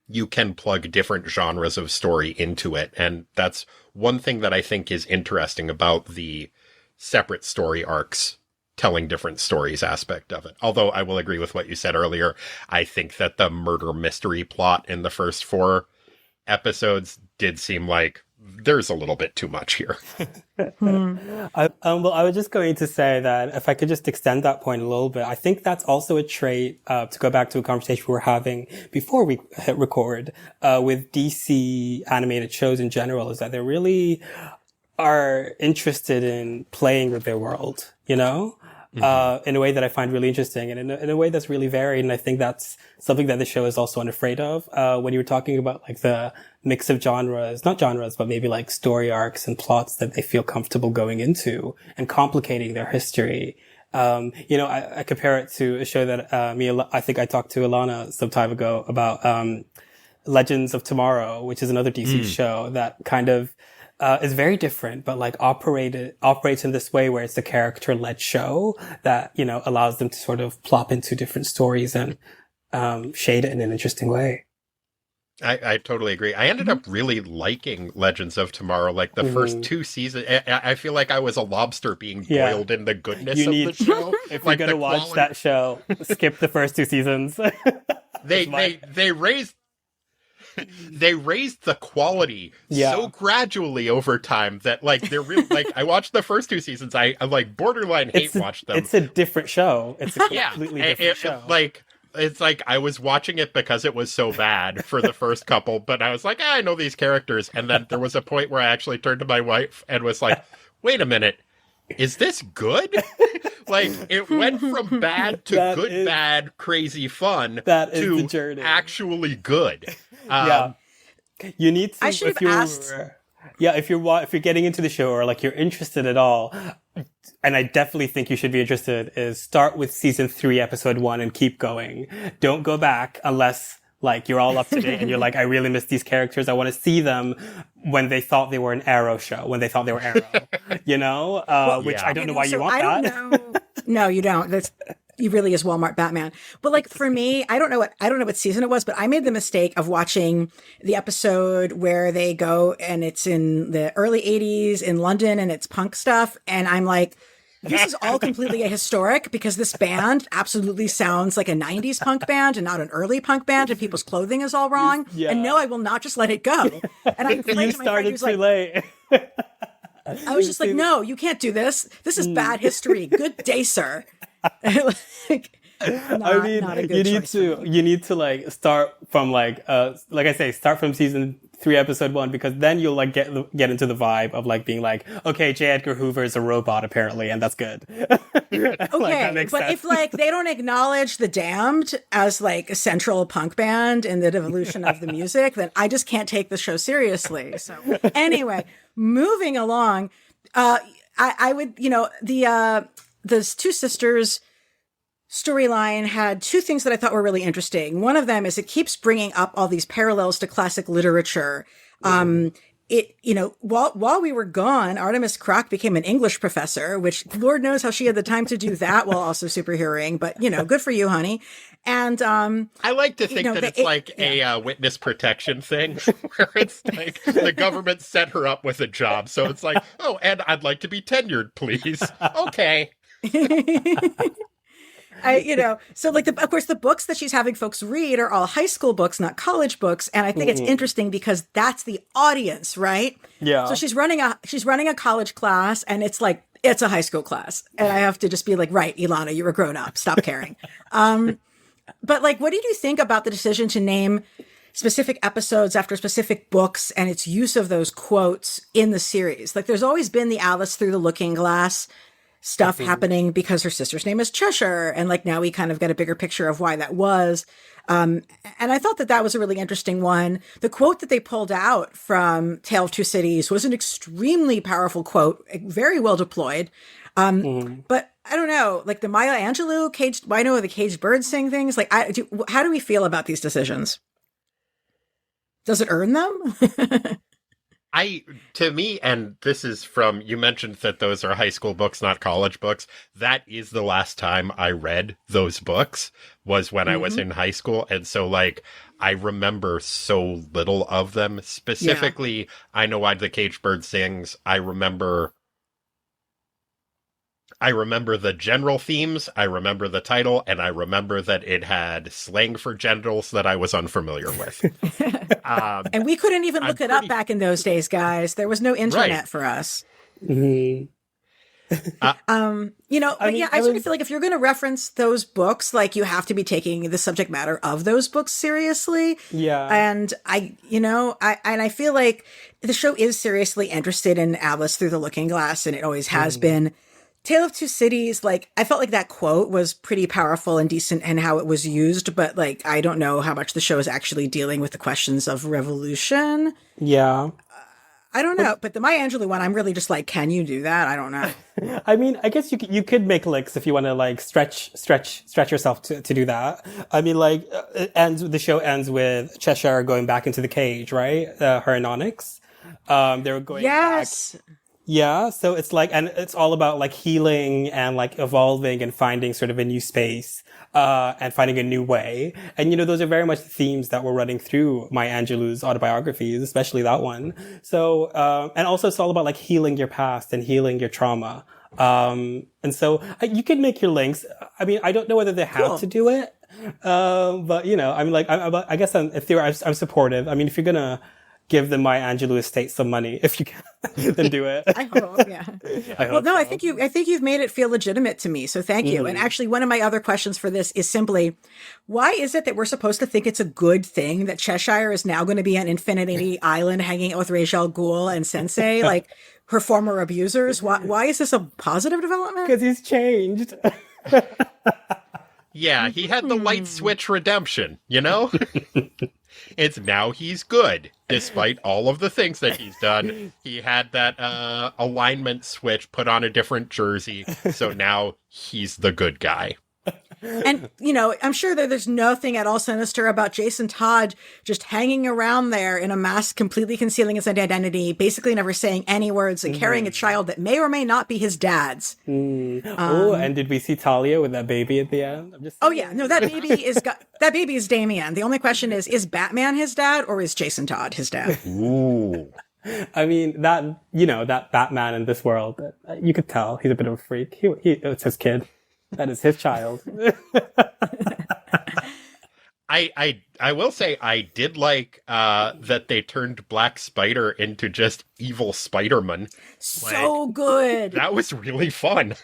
you can plug different genres of story into it. And that's one thing that I think is interesting about the separate story arcs telling different stories aspect of it. Although I will agree with what you said earlier. I think that the murder mystery plot in the first 4 episodes did seem like there's a little bit too much here. I was just going to say that if I could just extend that point a little bit, I think that's also a trait, to go back to a conversation we were having before we hit record, with DC animated shows in general, is that they really are interested in playing with their world, in a way that I find really interesting, and in a way that's really varied. And I think that's something that the show is also unafraid of. When you were talking about like the mix of not genres, but maybe like story arcs and plots that they feel comfortable going into and complicating their history. I compare it to a show that, I think I talked to Alana some time ago about, Legends of Tomorrow, which is another DC show that kind of, is very different, but like operates in this way where it's a character-led show that, allows them to sort of plop into different stories and, shade it in an interesting way. I totally agree. I ended up really liking Legends of Tomorrow. Like the first 2 seasons, I feel like I was a lobster being boiled in the goodness of the show. If you're going to watch that show, skip the first 2 seasons. They raised the quality so gradually over time that like they're really like, I watched the first 2 seasons. I like borderline watched them. It's a different show. It's a completely different show. It's like I was watching it because it was so bad for the first couple, but I was like, I know these characters. And then there was a point where I actually turned to my wife and was like, wait a minute, is this good? Like, it went from bad to bad, crazy fun that is to the journey. actually good. Yeah. You need to, I should have asked. Yeah, if you're getting into the show or like you're interested at all, and I definitely think you should be interested, is start with season 3, episode 1 and keep going. Don't go back unless like you're all up to date and you're like, I really miss these characters. I want to see them when they thought they were an Arrow show, when they thought they were Arrow, you know, which I don't know why you want that. Don't know. No, you don't. He really is Walmart Batman. But like for me, I don't know what season it was, but I made the mistake of watching the episode where they go and it's in the early 80s in London and it's punk stuff. And I'm like, this is all completely ahistoric because this band absolutely sounds like a 90s punk band and not an early punk band, and people's clothing is all wrong. Yeah. And no, I will not just let it go. And I you started too late. I was just like, no, you can't do this. This is bad history. Good day, sir. I mean, you need to like start from like I say, start from season 3, episode 1, because then you'll like get into the vibe of like being like, okay, J. Edgar Hoover is a robot apparently, and that's good. Okay, like, but if like they don't acknowledge the Damned as like a central punk band in the evolution of the music, then I just can't take the show seriously. So anyway, moving along, I would, the Two Sisters storyline had 2 things that I thought were really interesting. One of them is it keeps bringing up all these parallels to classic literature. While we were gone, Artemis Crock became an English professor, which Lord knows how she had the time to do that while also superheroing, but good for you, honey. And, I like to think that it's a witness protection thing where it's like the government set her up with a job. So it's like, oh, and I'd like to be tenured, please. Okay. So like of course the books that she's having folks read are all high school books, not college books. And I think it's interesting because that's the audience, right? Yeah. So she's running a college class and it's like, it's a high school class. And I have to just be like, right, Ilana, you were grown up. Stop caring. But like, what did you think about the decision to name specific episodes after specific books and its use of those quotes in the series? Like there's always been the Alice Through the Looking Glass stuff happening because her sister's name is Cheshire. And like now we kind of get a bigger picture of why that was. And I thought that was a really interesting one. The quote that they pulled out from Tale of Two Cities was an extremely powerful quote, very well deployed. But I don't know, like the Maya Angelou the caged bird sing things. Like, how do we feel about these decisions? Does it earn them? To me, and this is from, you mentioned that those are high school books, not college books. That is the last time I read those books was when I was in high school. And so like, I remember so little of them. Specifically, I Know Why the Caged Bird Sings. I remember the general themes, I remember the title, and I remember that it had slang for genitals that I was unfamiliar with. And we couldn't even look it up back in those days, guys. There was no internet for us. Mm-hmm. I sort of feel like if you're going to reference those books, like you have to be taking the subject matter of those books seriously. Yeah. And I feel like the show is seriously interested in Alice Through the Looking Glass, and it always has been. Tale of Two Cities, like, I felt like that quote was pretty powerful and decent in how it was used, but, like, I don't know how much the show is actually dealing with the questions of revolution. Yeah. I don't know, but the Maya Angelou one, I'm really just like, can you do that? I don't know. I mean, I guess you could make licks if you want to, like, stretch yourself to do that. I mean, like, the show ends with Cheshire going back into the cage, right? Her and Onyx. They were going back. Yeah, so it's like, and it's all about like healing and like evolving and finding sort of a new space, and finding a new way. And, those are very much the themes that were running through Maya Angelou's autobiographies, especially that one. So, and also it's all about like healing your past and healing your trauma. And so you can make your links. I mean, I don't know whether they have to do it. But I mean, like, I guess I'm supportive. I mean, if you're gonna give the Maya Angelou estate some money, if you can, then do it. I hope, yeah. I think you've made it feel legitimate to me, so thank you. And actually, one of my other questions for this is simply, why is it that we're supposed to think it's a good thing that Cheshire is now going to be on Infinity Island hanging out with Ra's al Ghul and Sensei? Like, her former abusers. Why is this a positive development? Because he's changed. Yeah, he had the light switch redemption, you know? It's now he's good, despite all of the things that he's done. He had that alignment switch, put on a different jersey, so now he's the good guy. And, you know, I'm sure that there's nothing at all sinister about Jason Todd just hanging around there in a mask, completely concealing his identity, basically never saying any words, and carrying a child that may or may not be his dad's. And did we see Talia with that baby at the end? Oh yeah, no, that baby is Damien. The only question is Batman his dad or is Jason Todd his dad? Ooh. I mean, that Batman in this world, you could tell he's a bit of a freak. It's his kid. That is his child. I will say I did like that they turned Black Spider into just evil Spider-Man. So good. That was really fun.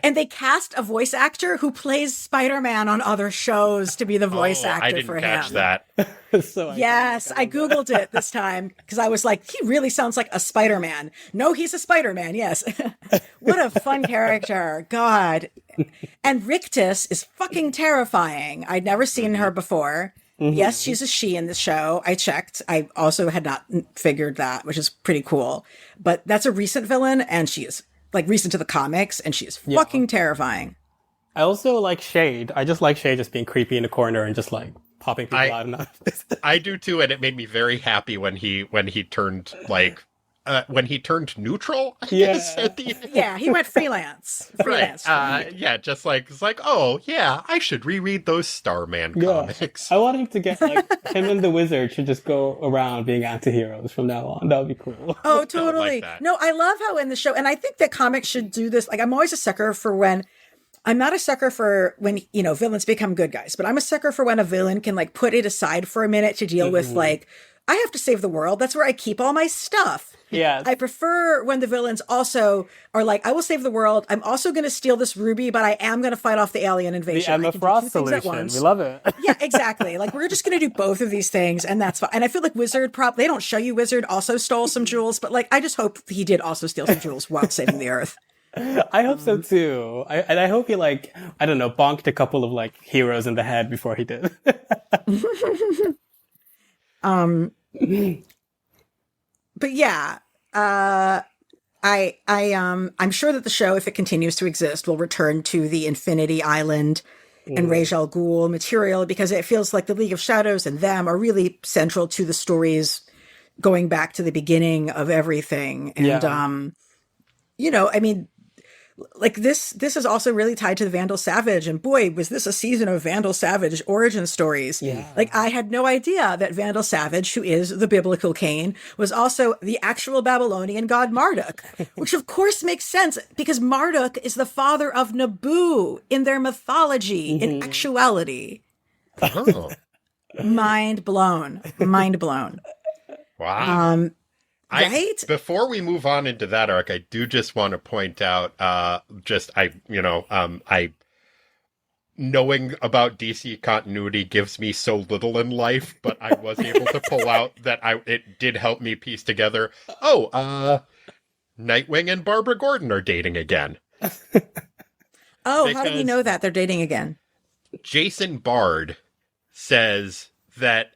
And they cast a voice actor who plays Spider-Man on other shows to be the voice actor for him. I didn't catch that. Yes, I Googled it this time because I was like, he really sounds like a Spider-Man. No, he's a Spider-Man, yes. What a fun character. God. And Rictus is fucking terrifying. I'd never seen her before. Yes, she's a she in the show. I checked. I also had not figured that, which is pretty cool. But that's a recent villain, and she is like recent to the comics, and she is fucking terrifying. I also like Shade. I just like Shade just being creepy in the corner and just like popping people out enough. I do too, and it made me very happy when he turned like when he turned neutral. I guess, at the end. Yeah, he went freelance. Right. Yeah, just like it's like, oh yeah, I should reread those Starman comics. I want him to get like him and the Wizard should just go around being anti-heroes from now on. That would be cool. Oh, totally. No, I love how in the show, and I think that comics should do this. Like, I'm always a sucker for when. I'm not a sucker for when, you know, villains become good guys, but I'm a sucker for when a villain can like put it aside for a minute to deal with like, I have to save the world. That's where I keep all my stuff. Yeah. I prefer when the villains also are like, I will save the world. I'm also going to steal this ruby, but I am going to fight off the alien invasion. The Emma Frost solution. We love it. Yeah, exactly. Like, we're just going to do both of these things, and that's fine. And I feel like Wizard they don't show you Wizard also stole some jewels, but like, I just hope he did also steal some jewels while saving the Earth. I hope so too. I hope he like, I don't know, bonked a couple of like heroes in the head before he did. But yeah, I'm sure that the show, if it continues to exist, will return to the Infinity Island and Ra's al Ghul material, because it feels like the League of Shadows and them are really central to the stories going back to the beginning of everything. And, you know, I mean, like this is also really tied to the Vandal Savage, and boy, was this a season of Vandal Savage origin stories. Yeah. Like, I had no idea that Vandal Savage, who is the biblical Cain, was also the actual Babylonian god Marduk, which of course makes sense because Marduk is the father of Naboo in their mythology, in actuality. Oh. Mind blown. Wow. Right? Before we move on into that arc, I do just want to point out, knowing about DC continuity gives me so little in life, but I was able to pull out that it did help me piece together. Nightwing and Barbara Gordon are dating again. Oh, how do we know that they're dating again? Jason Bard says that,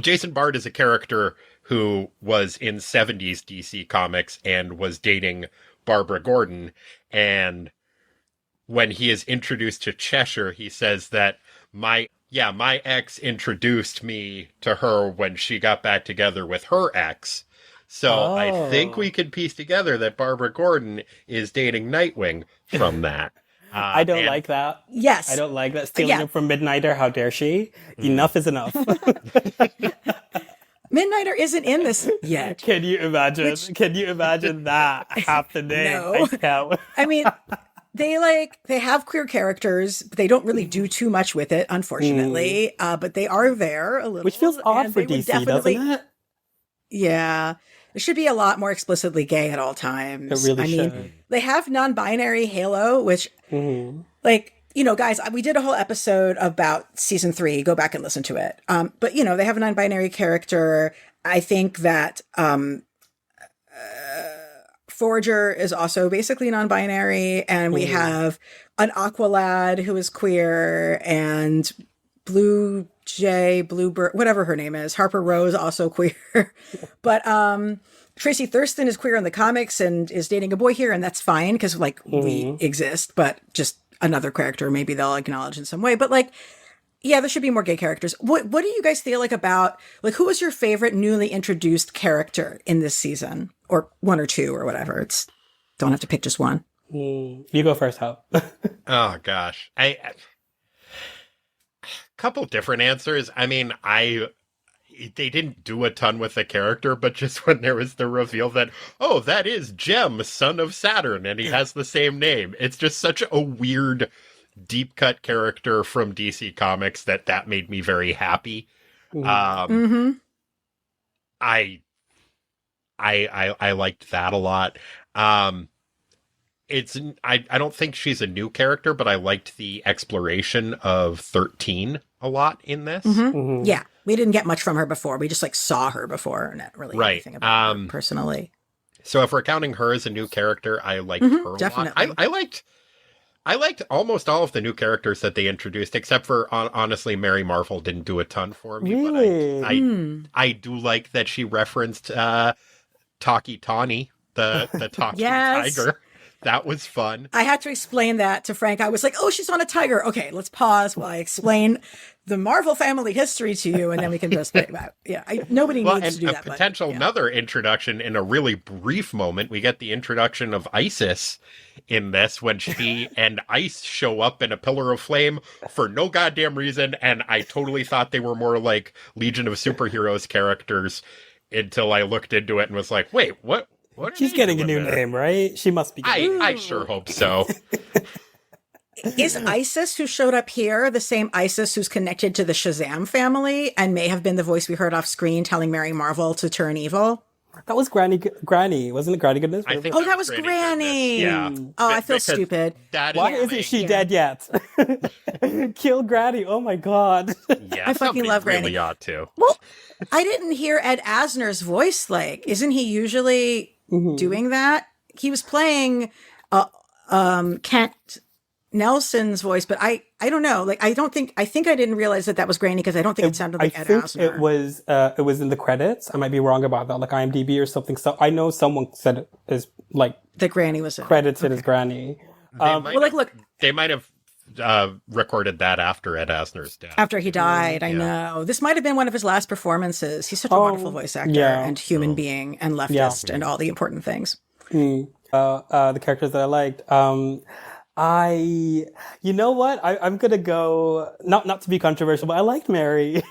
Jason Bard is a character who was in 70s DC Comics and was dating Barbara Gordon. And when he is introduced to Cheshire, he says that my ex introduced me to her when she got back together with her ex. So I think we could piece together that Barbara Gordon is dating Nightwing from that. I don't like that. Yes. I don't like that. Stealing him from Midnighter, how dare she? Enough is enough. Midnighter isn't in this yet. Can you imagine? Can you imagine that happening? No. I mean, they have queer characters, but they don't really do too much with it, unfortunately. But they are there a little. Which feels odd for DC, doesn't it? Yeah. It should be a lot more explicitly gay at all times. It really should. I mean, they have non-binary Halo, which, like, you know, guys, we did a whole episode about season 3. Go back and listen to it. But, you know, they have a non-binary character. I think that Forager is also basically non-binary, and we have an Aqualad who is queer, and Bluebird, whatever her name is, Harper Rose, also queer. But Tracy Thurston is queer in the comics and is dating a boy here, and that's fine because like we exist, but just another character maybe they'll acknowledge in some way. But like, yeah, there should be more gay characters. What do you guys feel like about, like, who was your favorite newly introduced character in this season? Or one or two or whatever. Don't have to pick just one. You go first, Hope. Oh, gosh. A couple different answers. I mean, they didn't do a ton with the character, but just when there was the reveal that, oh, that is Jem, son of Saturn, and he has the same name. It's just such a weird, deep cut character from DC Comics that made me very happy. I liked that a lot. I don't think she's a new character, but I liked the exploration of 13 a lot in this. Yeah, we didn't get much from her before. We just like saw her before and not really anything about her personally. So if we're counting her as a new character, I liked her a definitely. lot. I liked almost all of the new characters that they introduced, except for, honestly, Mary Marvel didn't do a ton for me. Really? But I do like that she referenced Taki Tawny, the talking tiger. That was fun. I had to explain that to Frank. I was like, oh, she's on a tiger. Okay, let's pause while I explain the Marvel family history to you, and then we can just pick about. Yeah, nobody needs to do that. Potential another introduction in a really brief moment. We get the introduction of Isis in this when she and Ice show up in a pillar of flame for no goddamn reason, and I totally thought they were more like Legion of Superheroes characters until I looked into it and was like, wait, what? She's getting a new name, right? She must be. I sure hope so. Is Isis, who showed up here, the same Isis who's connected to the Shazam family and may have been the voice we heard off screen telling Mary Marvel to turn evil? That was Granny, wasn't it Granny Goodness? I think that was Granny. Yeah. Oh, I feel stupid. Why isn't she dead yet? Kill Granny. Oh my God. Yeah, I fucking love Granny. Really ought to. Well, I didn't hear Ed Asner's voice. Like, isn't he usually doing that? He was playing Kent Nelson's voice, but I don't know. Like, I think I didn't realize that was Granny because I don't think it sounded like Ed Asner. It was in the credits. I might be wrong about that, like IMDb or something. So I know someone said it is like that Granny was credited as Granny. They might have recorded that after Ed Asner's death. After he died, I know. This might have been one of his last performances. He's such a wonderful voice actor and human being and leftist and all the important things. The characters that I liked. You know what? I'm gonna go not to be controversial, but I liked Mary.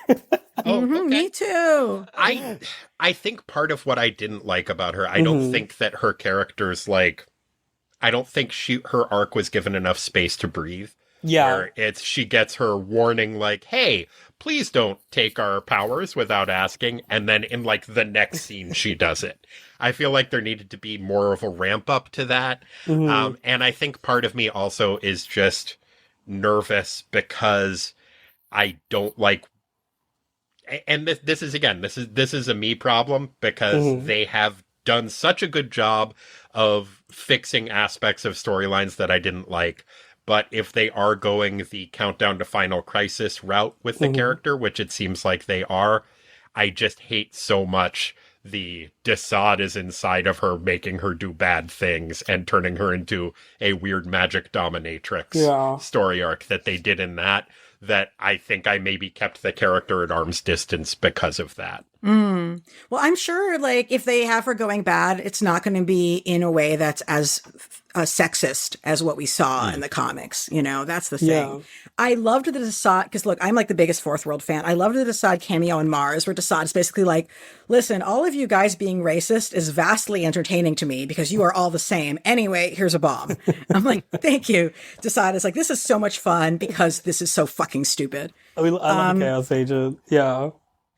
Okay. Me too. I think part of what I didn't like about her, I don't think that her character's like, I don't think her arc was given enough space to breathe. Yeah. Where she gets her warning like, hey, please don't take our powers without asking. And then in like the next scene, she does it. I feel like there needed to be more of a ramp up to that. And I think part of me also is just nervous because I don't like, and this is a me problem because they have done such a good job of fixing aspects of storylines that I didn't like. But if they are going the countdown to Final Crisis route with the character, which it seems like they are, I just hate so much the Desaad is inside of her, making her do bad things and turning her into a weird magic dominatrix story arc that they did in that I think I maybe kept the character at arm's distance because of that. Well, I'm sure, like, if they have her going bad, it's not going to be in a way that's as sexist as what we saw in the comics. You know, that's the thing. Yeah. I loved the Desaad, because look, I'm like the biggest Fourth World fan. I loved the Desaad cameo in M'arzz, where Desaad is basically like, listen, all of you guys being racist is vastly entertaining to me because you are all the same. Anyway, here's a bomb. I'm like, thank you. Desaad is like, this is so much fun because this is so fucking stupid. I love the Chaos Agent. Yeah.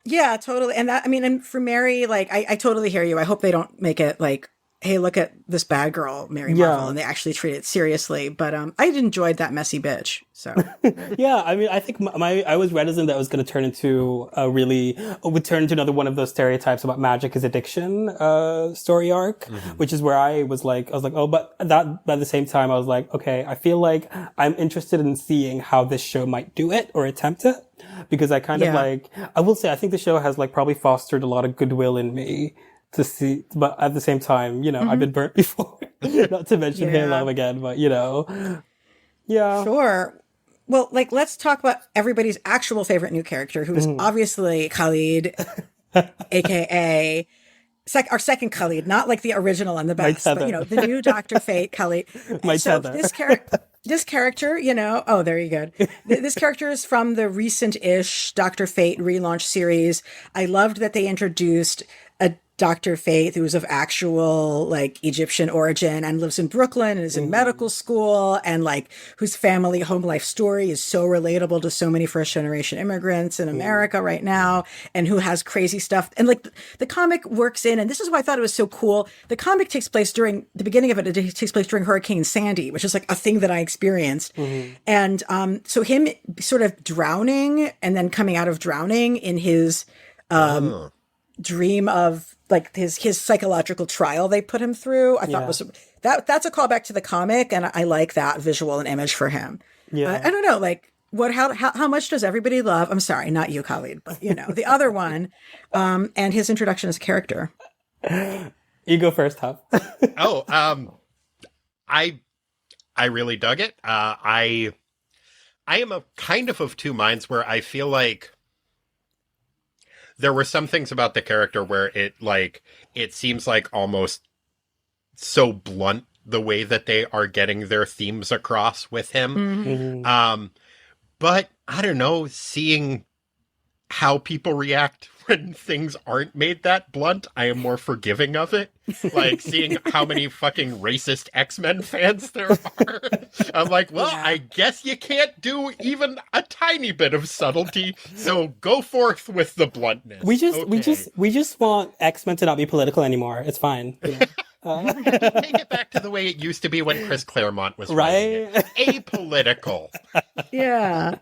Yeah, totally. And that, I mean, and for Mary, like, I totally hear you. I hope they don't make it like hey, look at this bad girl, Mary Marvel, and they actually treat it seriously. But I enjoyed that messy bitch. So Yeah, I mean, I think I was reticent that it was going to turn into would turn into another one of those stereotypes about magic is addiction, story arc, which is where I was like, oh, but at the same time, I was like, okay, I feel like I'm interested in seeing how this show might do it or attempt it, because I kind of like, I will say, I think the show has like probably fostered a lot of goodwill in me to see, but at the same time, I've been burnt before, not to mention Halo again, but yeah. Sure. Well, like, let's talk about everybody's actual favorite new character, who is obviously Khalid, aka our second Khalid, not like the original and the best, but the new Dr. Fate Khalid. My so tether. This character, oh, there you go. This character is from the recent-ish Dr. Fate relaunch series. I loved that they introduced a Dr. Fate, who's of actual like Egyptian origin and lives in Brooklyn and is in medical school, and like whose family home life story is so relatable to so many first generation immigrants in America right now, and who has crazy stuff. And like the comic works in, and this is why I thought it was so cool. The comic takes place during the beginning of it. It takes place during Hurricane Sandy, which is like a thing that I experienced. And so him sort of drowning and then coming out of drowning in his dream of like his psychological trial they put him through, I thought was that's a callback to the comic, and I like that visual and image for him. I don't know, like how much does everybody love, I'm sorry, not you, Khalid, but the other one, and his introduction as a character. You go first, Huff. I really dug it. I am a kind of two minds, where I feel like there were some things about the character where it seems like almost so blunt the way that they are getting their themes across with him. But I don't know, seeing how people react when things aren't made that blunt, I am more forgiving of it. Like seeing how many fucking racist X-Men fans there are. I'm like, well, I guess you can't do even a tiny bit of subtlety, so go forth with the bluntness. We just want X-Men to not be political anymore. It's fine. Take it back to the way it used to be when Chris Claremont was writing it. Apolitical. Yeah.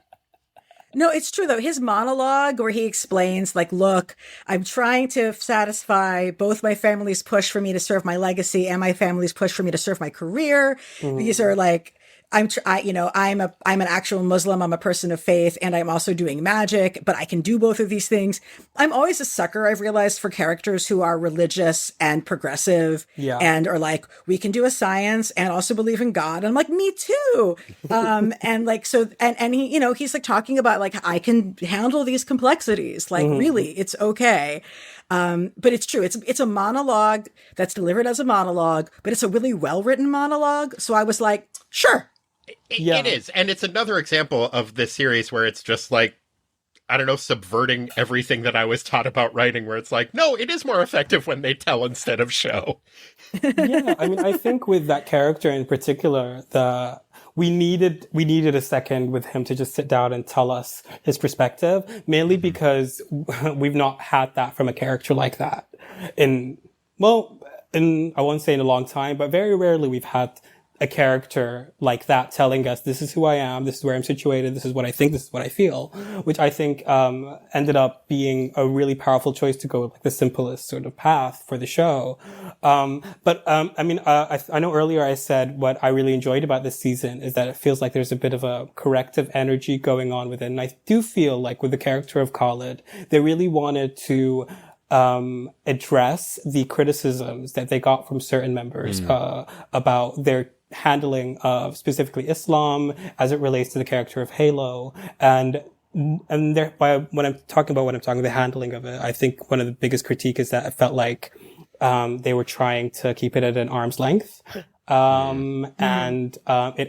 No, it's true, though. His monologue where he explains, like, look, I'm trying to satisfy both my family's push for me to serve my legacy and my family's push for me to serve my career. These are like, I'm an actual Muslim. I'm a person of faith, and I'm also doing magic, but I can do both of these things. I'm always a sucker, I've realized, for characters who are religious and progressive and are like, we can do a science and also believe in God. And I'm like, me too. And like, so, and he, he's like talking about like, I can handle these complexities. Like, really, it's okay. But it's true. It's a monologue that's delivered as a monologue, but it's a really well-written monologue. So I was like, sure. It is. And it's another example of this series where it's just like, I don't know, subverting everything that I was taught about writing, where it's like, no, it is more effective when they tell instead of show. Yeah, I mean, I think with that character in particular, we needed a second with him to just sit down and tell us his perspective, mainly because we've not had that from a character like that I won't say in a long time, but very rarely we've had a character like that telling us, this is who I am, this is where I'm situated, this is what I think, this is what I feel, which I think ended up being a really powerful choice to go like the simplest sort of path for the show. I know earlier I said what I really enjoyed about this season is that it feels like there's a bit of a corrective energy going on with it. And I do feel like with the character of Khalid, they really wanted to address the criticisms that they got from certain members about their handling of specifically Islam as it relates to the character of Halo. And when I'm talking about the handling of it, I think one of the biggest critique is that it felt like they were trying to keep it at an arm's length. It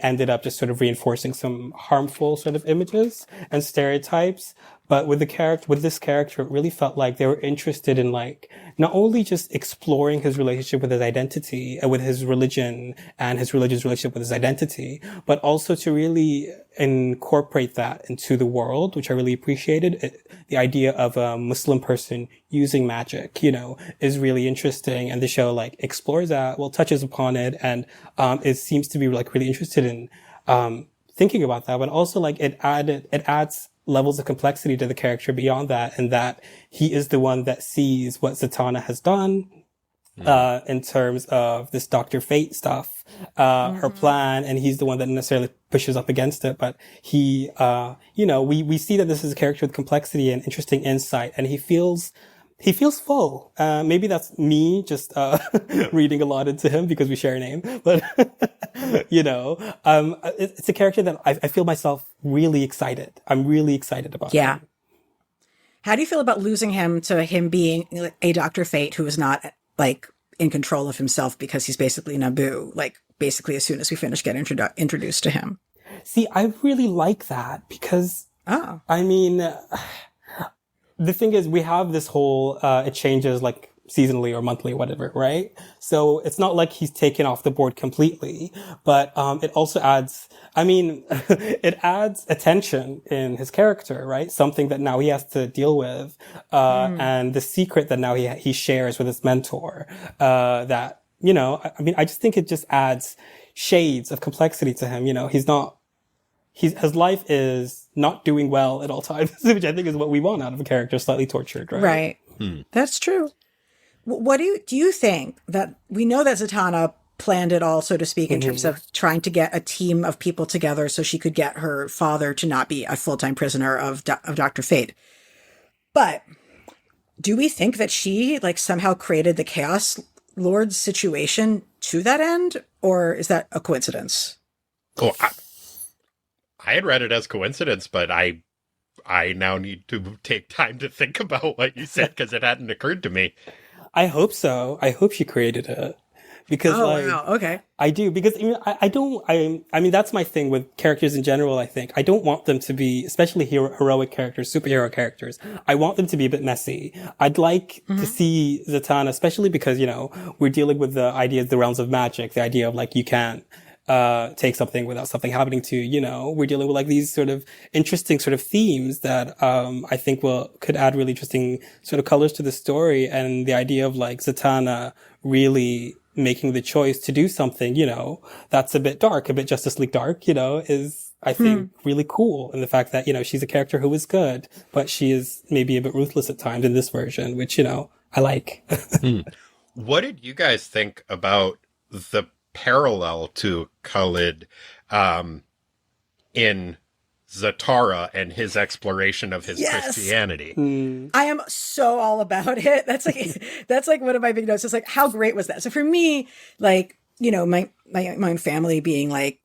ended up just sort of reinforcing some harmful sort of images and stereotypes. But with this character, it really felt like they were interested in like not only just exploring his relationship with his identity and with his religion and his religion's relationship with his identity, but also to really incorporate that into the world, which I really appreciated. The idea of a Muslim person using magic, is really interesting. And the show like explores that, touches upon it. And, it seems to be like really interested in, thinking about that, but also like it adds levels of complexity to the character beyond that, and that he is the one that sees what Zatanna has done, in terms of this Dr. Fate stuff, her plan, and he's the one that necessarily pushes up against it. But he, we see that this is a character with complexity and interesting insight, and he feels full. Maybe that's me just, reading a lot into him because we share a name, but, it's a character that I feel myself really excited. I'm really excited about. Yeah. Him. How do you feel about losing him to him being a Dr. Fate who is not like in control of himself because he's basically Naboo, like basically as soon as we finish getting introduced to him? See, I really like that because, I mean, the thing is, we have this whole, it changes like seasonally or monthly, whatever, right? So it's not like he's taken off the board completely, but, it also adds, it adds attention in his character, right? Something that now he has to deal with, and the secret that now he shares with his mentor, that, I just think it just adds shades of complexity to him. His life is not doing well at all times, which I think is what we want out of a character, slightly tortured, right? Right. That's true. What do you think that we know that Zatanna planned it all, so to speak, in terms of trying to get a team of people together so she could get her father to not be a full-time prisoner of Dr. Fate. But do we think that she like somehow created the Chaos Lord situation to that end, or is that a coincidence? Oh, I had read it as coincidence, but I now need to take time to think about what you said because it hadn't occurred to me. I hope so. I hope she created it. Because wow. Okay. I do, because I mean, that's my thing with characters in general, I think. I don't want them to be, especially heroic characters, superhero characters. I want them to be a bit messy. I'd like to see Zatanna, especially because, we're dealing with the idea of the realms of magic, the idea of like, you can't, take something without something happening to, we're dealing with like these sort of interesting sort of themes that, I think could add really interesting sort of colors to the story. And the idea of like Zatanna really making the choice to do something, that's a bit dark, a bit Justice League dark, is, I think, really cool. And the fact that, she's a character who is good, but she is maybe a bit ruthless at times in this version, which, I like. What did you guys think about the parallel to Khalid in Zatara and his exploration of his Christianity? I am so all about it. That's like one of my big notes. It's like, how great was that? So for me, like, my own family being like,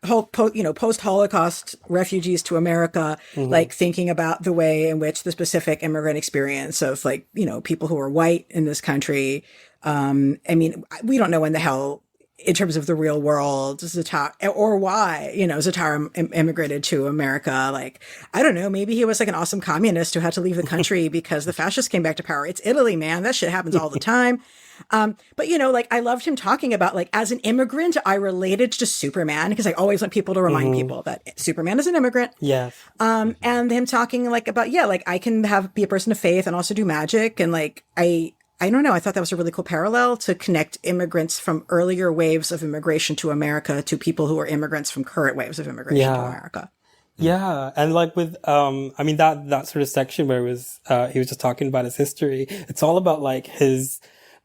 post-Holocaust refugees to America, like thinking about the way in which the specific immigrant experience of like, people who are white in this country. We don't know when the hell, in terms of the real world, Zatara, or why, Zatara immigrated to America. Like, I don't know, maybe he was like an awesome communist who had to leave the country because the fascists came back to power. It's Italy, man. That shit happens all the time. But I loved him talking about like, as an immigrant, I related to Superman because I always want people to remind people that Superman is an immigrant. Yes. And him talking like about, like I can be a person of faith and also do magic. And like, I don't know. I thought that was a really cool parallel to connect immigrants from earlier waves of immigration to America to people who are immigrants from current waves of immigration to America. Yeah. And like with, that sort of section where he was just talking about his history. It's all about like his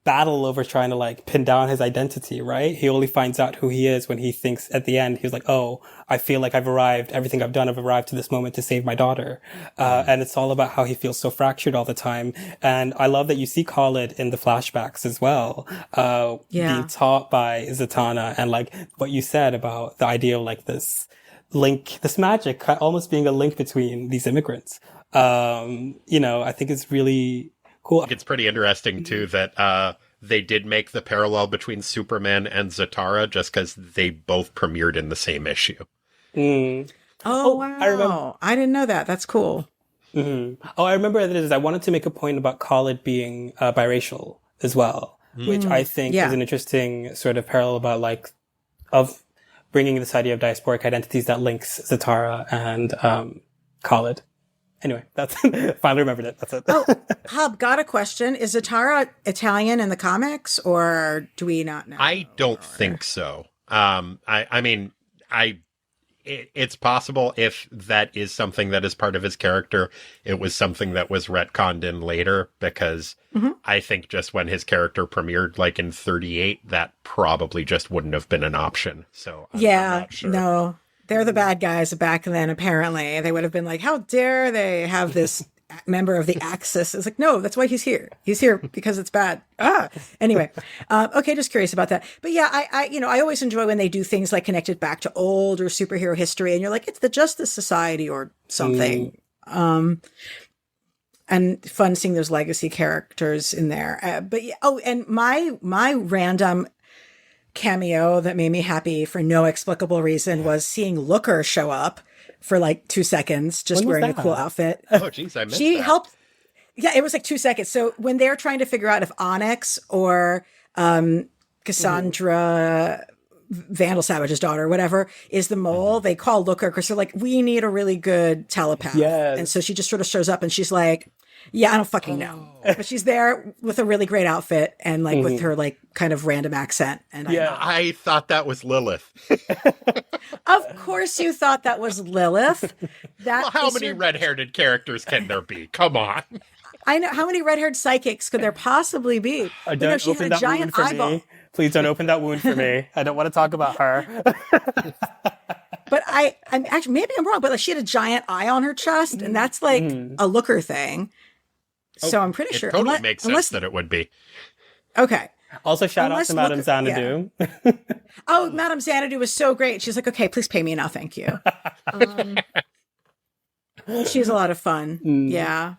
battle over trying to like pin down his identity, right? He only finds out who he is when he thinks at the end, he was like, oh, I feel like I've arrived. Everything I've done, I've arrived to this moment to save my daughter. And it's all about how he feels so fractured all the time. And I love that you see Khalid in the flashbacks as well, being taught by Zatanna, and like what you said about the idea of like this link, this magic almost being a link between these immigrants. I think it's really cool. It's pretty interesting, too, that they did make the parallel between Superman and Zatara just because they both premiered in the same issue. Oh, wow. I remember. I didn't know that. That's cool. Oh, I remember that I wanted to make a point about Khalid being biracial as well, which I think is an interesting sort of parallel about of bringing this idea of diasporic identities that links Zatara and Khalid. Anyway, that's finally remembered it. That's it. Oh, Hub, got a question. Is Zatara Italian in the comics, or do we not know? I don't think so. I mean, it's possible if that is something that is part of his character, it was something that was retconned in later, because I think just when his character premiered, like in 38, that probably just wouldn't have been an option. So I'm not sure. No, they're the bad guys back then. Apparently, they would have been like, "How dare they have this member of the Axis?" It's like, no, that's why he's here. He's here because it's bad. Anyway, okay, just curious about that. But yeah, I always enjoy when they do things like connected back to older superhero history, and you're like, it's the Justice Society or something. And fun seeing those legacy characters in there. But yeah, and my random cameo that made me happy for no explicable reason was seeing Looker show up for like 2 seconds, just wearing a cool outfit. Oh, geez, I missed She that. helped. Yeah, it was like 2 seconds. So when they're trying to figure out if Onyx or Cassandra Vandal Savage's daughter, whatever, is the mole, they call Looker because they're like, we need a really good telepath. Yes. And so she just sort of shows up and she's like, yeah, I don't fucking know. But she's there with a really great outfit and like with her like kind of random accent. And I thought that was Lilith. of course you thought that was Lilith. Well, how many red-haired characters can there be? Come on. I know. How many red-haired psychics could there possibly be? Don't she open had a that giant wound for eyeball. me. Please don't open that wound for me. I don't want to talk about her. But I'm actually, maybe I'm wrong, but like she had a giant eye on her chest, and that's like a Looker thing. So I'm pretty sure. It totally makes sense that it would be. Okay. Also, shout out to Madame Xanadu. Yeah. Oh, Madame Xanadu was so great. She's like, okay, please pay me now. Thank you. She's a lot of fun. Yeah.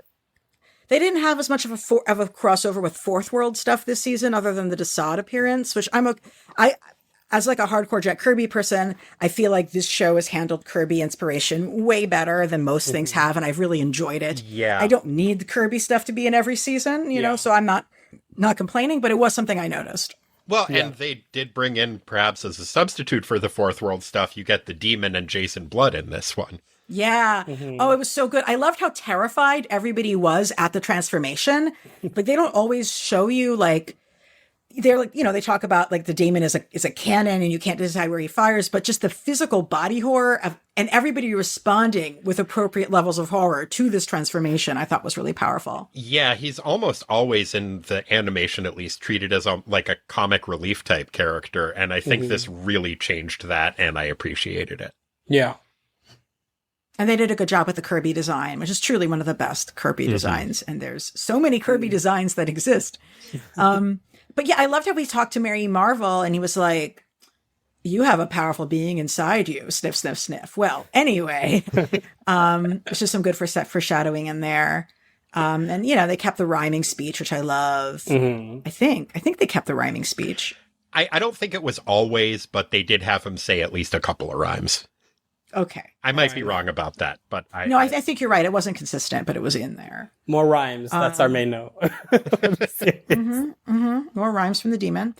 They didn't have as much of a crossover with Fourth World stuff this season, other than the Desaad appearance, which as like a hardcore Jack Kirby person, I feel like this show has handled Kirby inspiration way better than most things have, and I've really enjoyed it. Yeah. I don't need the Kirby stuff to be in every season, you know, so I'm not complaining, but it was something I noticed. Well, and they did bring in, perhaps as a substitute for the Fourth World stuff, you get the Demon and Jason Blood in this one. Yeah. Oh, it was so good. I loved how terrified everybody was at the transformation. Like they don't always show you like, they're like, they talk about like the demon is a cannon and you can't decide where he fires, but just the physical body horror and everybody responding with appropriate levels of horror to this transformation, I thought was really powerful. Yeah, he's almost always in the animation, at least, treated as like a comic relief type character. And I think this really changed that, and I appreciated it. Yeah. And they did a good job with the Kirby design, which is truly one of the best Kirby designs. And there's so many Kirby designs that exist. But yeah, I loved how we talked to Mary Marvel and he was like, you have a powerful being inside you. Sniff, sniff, sniff. Well, anyway, it's just some good foreshadowing in there. And they kept the rhyming speech, which I love. I think they kept the rhyming speech. I don't think it was always, but they did have him say at least a couple of rhymes. Okay. I might be wrong about that, but I think you're right. It wasn't consistent, but it was in there. More rhymes. That's our main note. More rhymes from the demon.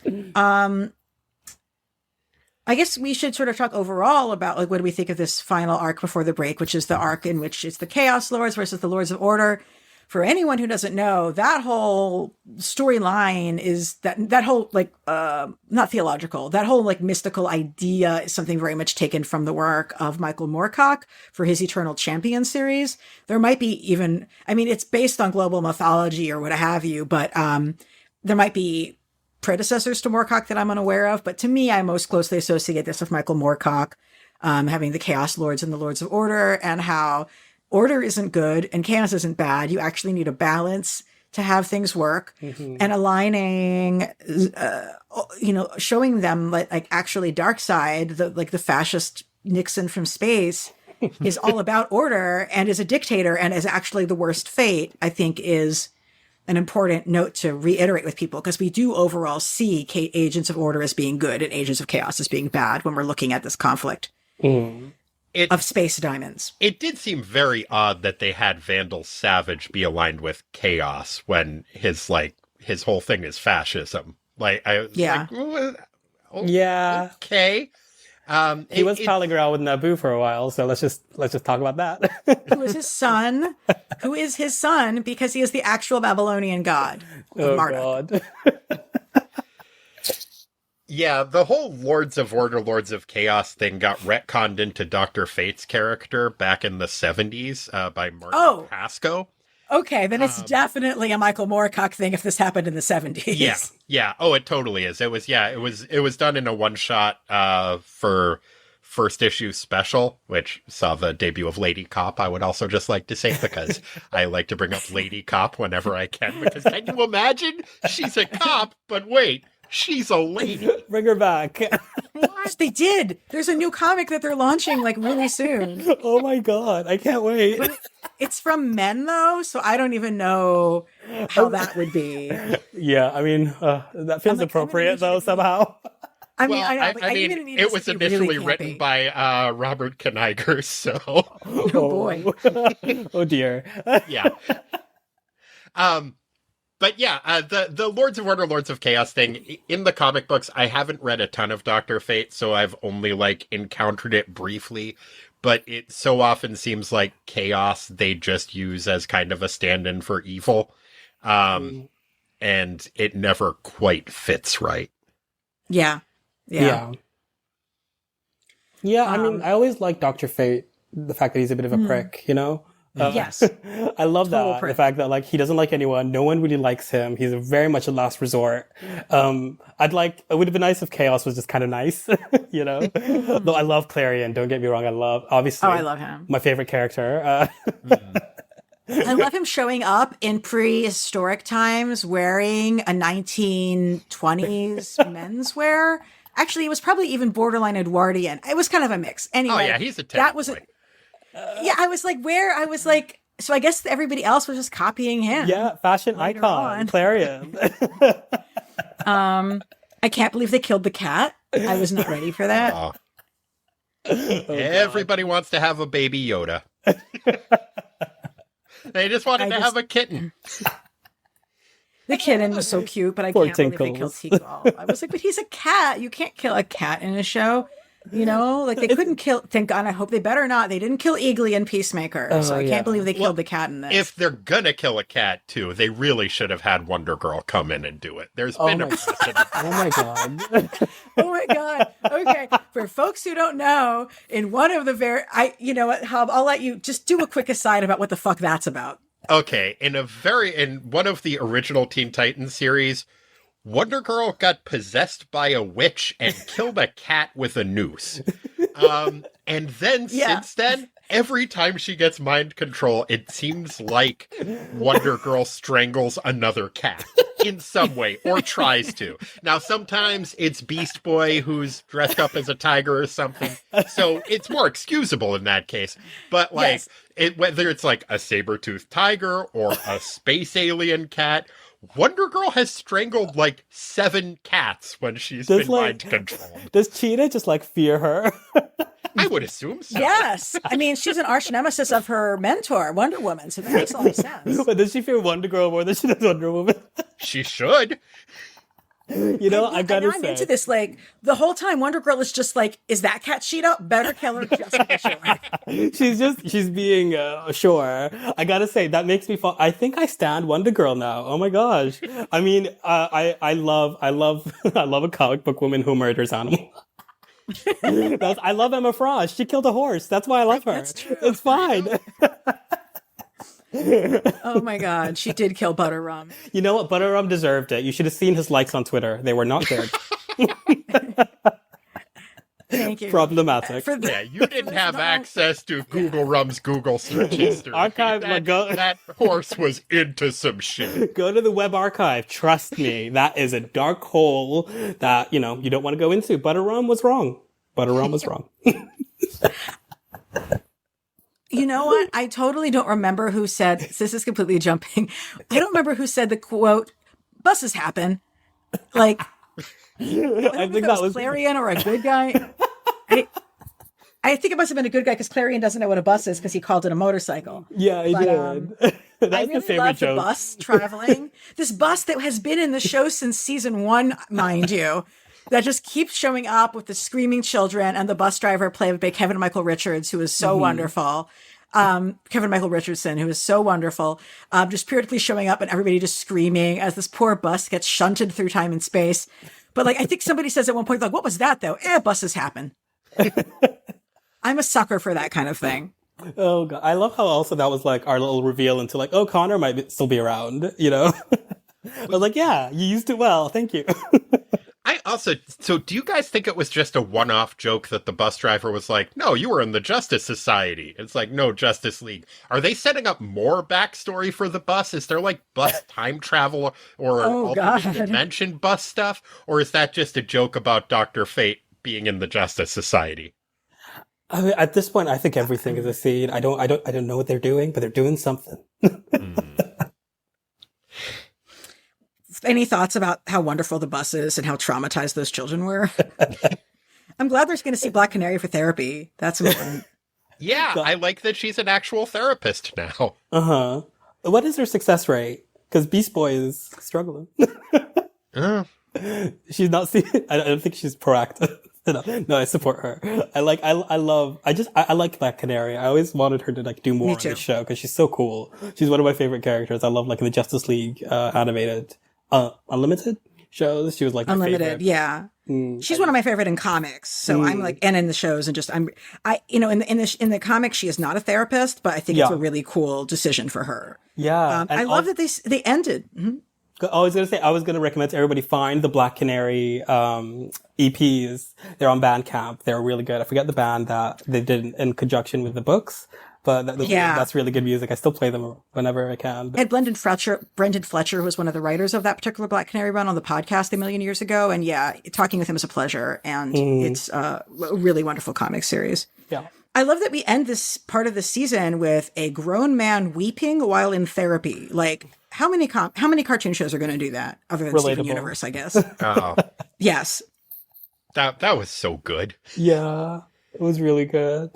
I guess we should sort of talk overall about like what do we think of this final arc before the break, which is the arc in which it's the Chaos Lords versus the Lords of Order. For anyone who doesn't know, that whole storyline is that whole like not theological, that whole like mystical idea is something very much taken from the work of Michael Moorcock for his Eternal Champion series. There might be even, it's based on global mythology or what have you, but there might be predecessors to Moorcock that I'm unaware of. But to me, I most closely associate this with Michael Moorcock, having the Chaos Lords and the Lords of Order, and how order isn't good and chaos isn't bad. You actually need a balance to have things work, and aligning, showing them like actually Darkseid, the fascist Nixon from space is all about order and is a dictator and is actually the worst fate, I think is an important note to reiterate with people, because we do overall see Agents of Order as being good and Agents of Chaos as being bad when we're looking at this conflict. of Space Diamonds. It did seem very odd that they had Vandal Savage be aligned with Chaos when his whole thing is fascism. Like, I was like, Yeah. okay. He was palling around with Naboo for a while, so let's just talk about that. Who is his son? Who is his son? Because he is the actual Babylonian god of Marduk. God. Yeah, the whole Lords of Order, Lords of Chaos thing got retconned into Dr. Fate's character back in the 70s by Martin Pascoe. Okay, then it's definitely a Michael Moorcock thing if this happened in the 70s. Yeah. Oh, it totally is. It was done in a one-shot for first issue special, which saw the debut of Lady Cop, I would also just like to say, because I like to bring up Lady Cop whenever I can, because can you imagine? She's a cop, but wait, she's a lady. Bring her back. What? They did. There's a new comic that they're launching like really soon. Oh my God. I can't wait. But it's from men though, so I don't even know how that would be. Yeah, I mean, that feels appropriate though somehow. I mean, it was initially written by Robert Kniger, so. Oh boy. Oh dear. Yeah. But yeah, the Lords of Order, Lords of Chaos thing, in the comic books, I haven't read a ton of Dr. Fate, so I've only, encountered it briefly, but it so often seems like Chaos they just use as kind of a stand-in for evil, and it never quite fits right. Yeah. Yeah, I mean, I always like Dr. Fate, the fact that he's a bit of a prick, you know? Yes. I love that. prick. The fact that he doesn't like anyone. No one really likes him. He's very much a last resort. It would have been nice if Chaos was just kind of nice, you know? Though I love Clarion. Don't get me wrong. I love him. My favorite character. I love him showing up in prehistoric times wearing a 1920s menswear. Actually, it was probably even borderline Edwardian. It was kind of a mix. Anyway. Oh yeah, he's a that was boy. I was like, so I guess everybody else was just copying him. Yeah, fashion icon, Clarion. I can't believe they killed the cat. I was not ready for that. Everybody wants to have a baby Yoda. They just wanted to have a kitten. The kitten was so cute, but I can't believe they killed Seagull. I was like, but he's a cat. You can't kill a cat in a show. You know, they couldn't kill. Thank God. I hope they better not. They didn't kill Eagly and Peacemaker, so I can't believe they killed the cat in this. If they're gonna kill a cat too, they really should have had Wonder Girl come in and do it. There's been a precedent. Oh my God. Oh my God. Okay, for folks who don't know, in one of the you know what, Hub, I'll let you just do a quick aside about what the fuck that's about. Okay, in one of the original Teen Titans series, Wonder Girl got possessed by a witch and killed a cat with a noose. And then since then, every time she gets mind control, it seems like Wonder Girl strangles another cat in some way, or tries to. Now, sometimes it's Beast Boy who's dressed up as a tiger or something, so it's more excusable in that case. But whether it's like a saber-toothed tiger or a space alien cat, Wonder Girl has strangled 7 cats when she's been mind controlled. Does Cheetah just fear her? I would assume so. Yes. I mean, she's an arch nemesis of her mentor, Wonder Woman, so that makes a lot of sense. But does she fear Wonder Girl more than she does Wonder Woman? She should. You know, I've got to say. I'm into this, the whole time Wonder Girl is just is that cat Cheetah? Better kill her just for sure. She's being sure. I gotta say, that makes me fall. I think I stand Wonder Girl now. Oh my gosh. I mean, I love a comic book woman who murders animals. I love Emma Frost. She killed a horse. That's why I love her. That's true. It's fine. Oh my God, she did kill Butter Rum. You know what? Butter Rum deserved it. You should have seen his likes on Twitter. They were not good. Thank you. Problematic. You didn't have access to Google Rum's Google search history. That horse was into some shit. Go to the web archive. Trust me. That is a dark hole that, you don't want to go into. Butter Rum was wrong. Butter Rum was wrong. You know what? I totally don't remember who said, this is completely jumping. I don't remember who said the quote, buses happen. I think that was Clarion or a good guy. I think it must have been a good guy because Clarion doesn't know what a bus is because he called it a motorcycle. Yeah, I did. That's I my really favorite love joke. the bus traveling. This bus that has been in the show since season 1, mind you, that just keeps showing up with the screaming children and the bus driver played by Kevin Michael Richards, who is so wonderful. Kevin Michael Richardson, who is so wonderful, just periodically showing up and everybody just screaming as this poor bus gets shunted through time and space. But like, I think somebody says at one point, like, what was that though? Buses happen. I'm a sucker for that kind of thing. Oh god, I love how also that was like our little reveal into like, oh, Connor still be around, you know? I was like, yeah, you used it well, thank you. So do you guys think it was just a one-off joke that the bus driver was like, no, you were in the Justice Society? It's like, no, Justice League. Are they setting up more backstory for the bus? Is there like bus time travel or alternate dimension bus stuff? Or is that just a joke about Dr. Fate being in the Justice Society? I mean, at this point, I think everything is a scene. I don't know what they're doing, but they're doing something. Any thoughts about how wonderful the bus is and how traumatized those children were? I'm glad they're going to see Black Canary for therapy. That's important. Yeah, I like that she's an actual therapist now. Uh-huh. What is her success rate? Because Beast Boy is struggling. She's not seeing. I don't think she's proactive. No, I support her. I like Black Canary. I always wanted her to like do more on the show because she's so cool. She's one of my favorite characters. I love like the Justice League animated Unlimited shows. She was like Unlimited, yeah. She's one of my favorite in comics. So I'm like, and in the shows, and just in the comics, she is not a therapist, but I think it's a really cool decision for her. Yeah, I love that they ended. Mm-hmm. I was going to recommend to everybody find the Black Canary EPs. They're on Bandcamp. They're really good. I forget the band that they did in conjunction with the books, but that's really good music. I still play them whenever I can. And Brendan Fletcher was one of the writers of that particular Black Canary run on the podcast a million years ago. And yeah, talking with him is a pleasure. And it's a really wonderful comic series. Yeah. I love that we end this part of the season with a grown man weeping while in therapy. Like, how many cartoon shows are going to do that other than Steven Universe, I guess? Oh. Yes. That was so good. Yeah, it was really good.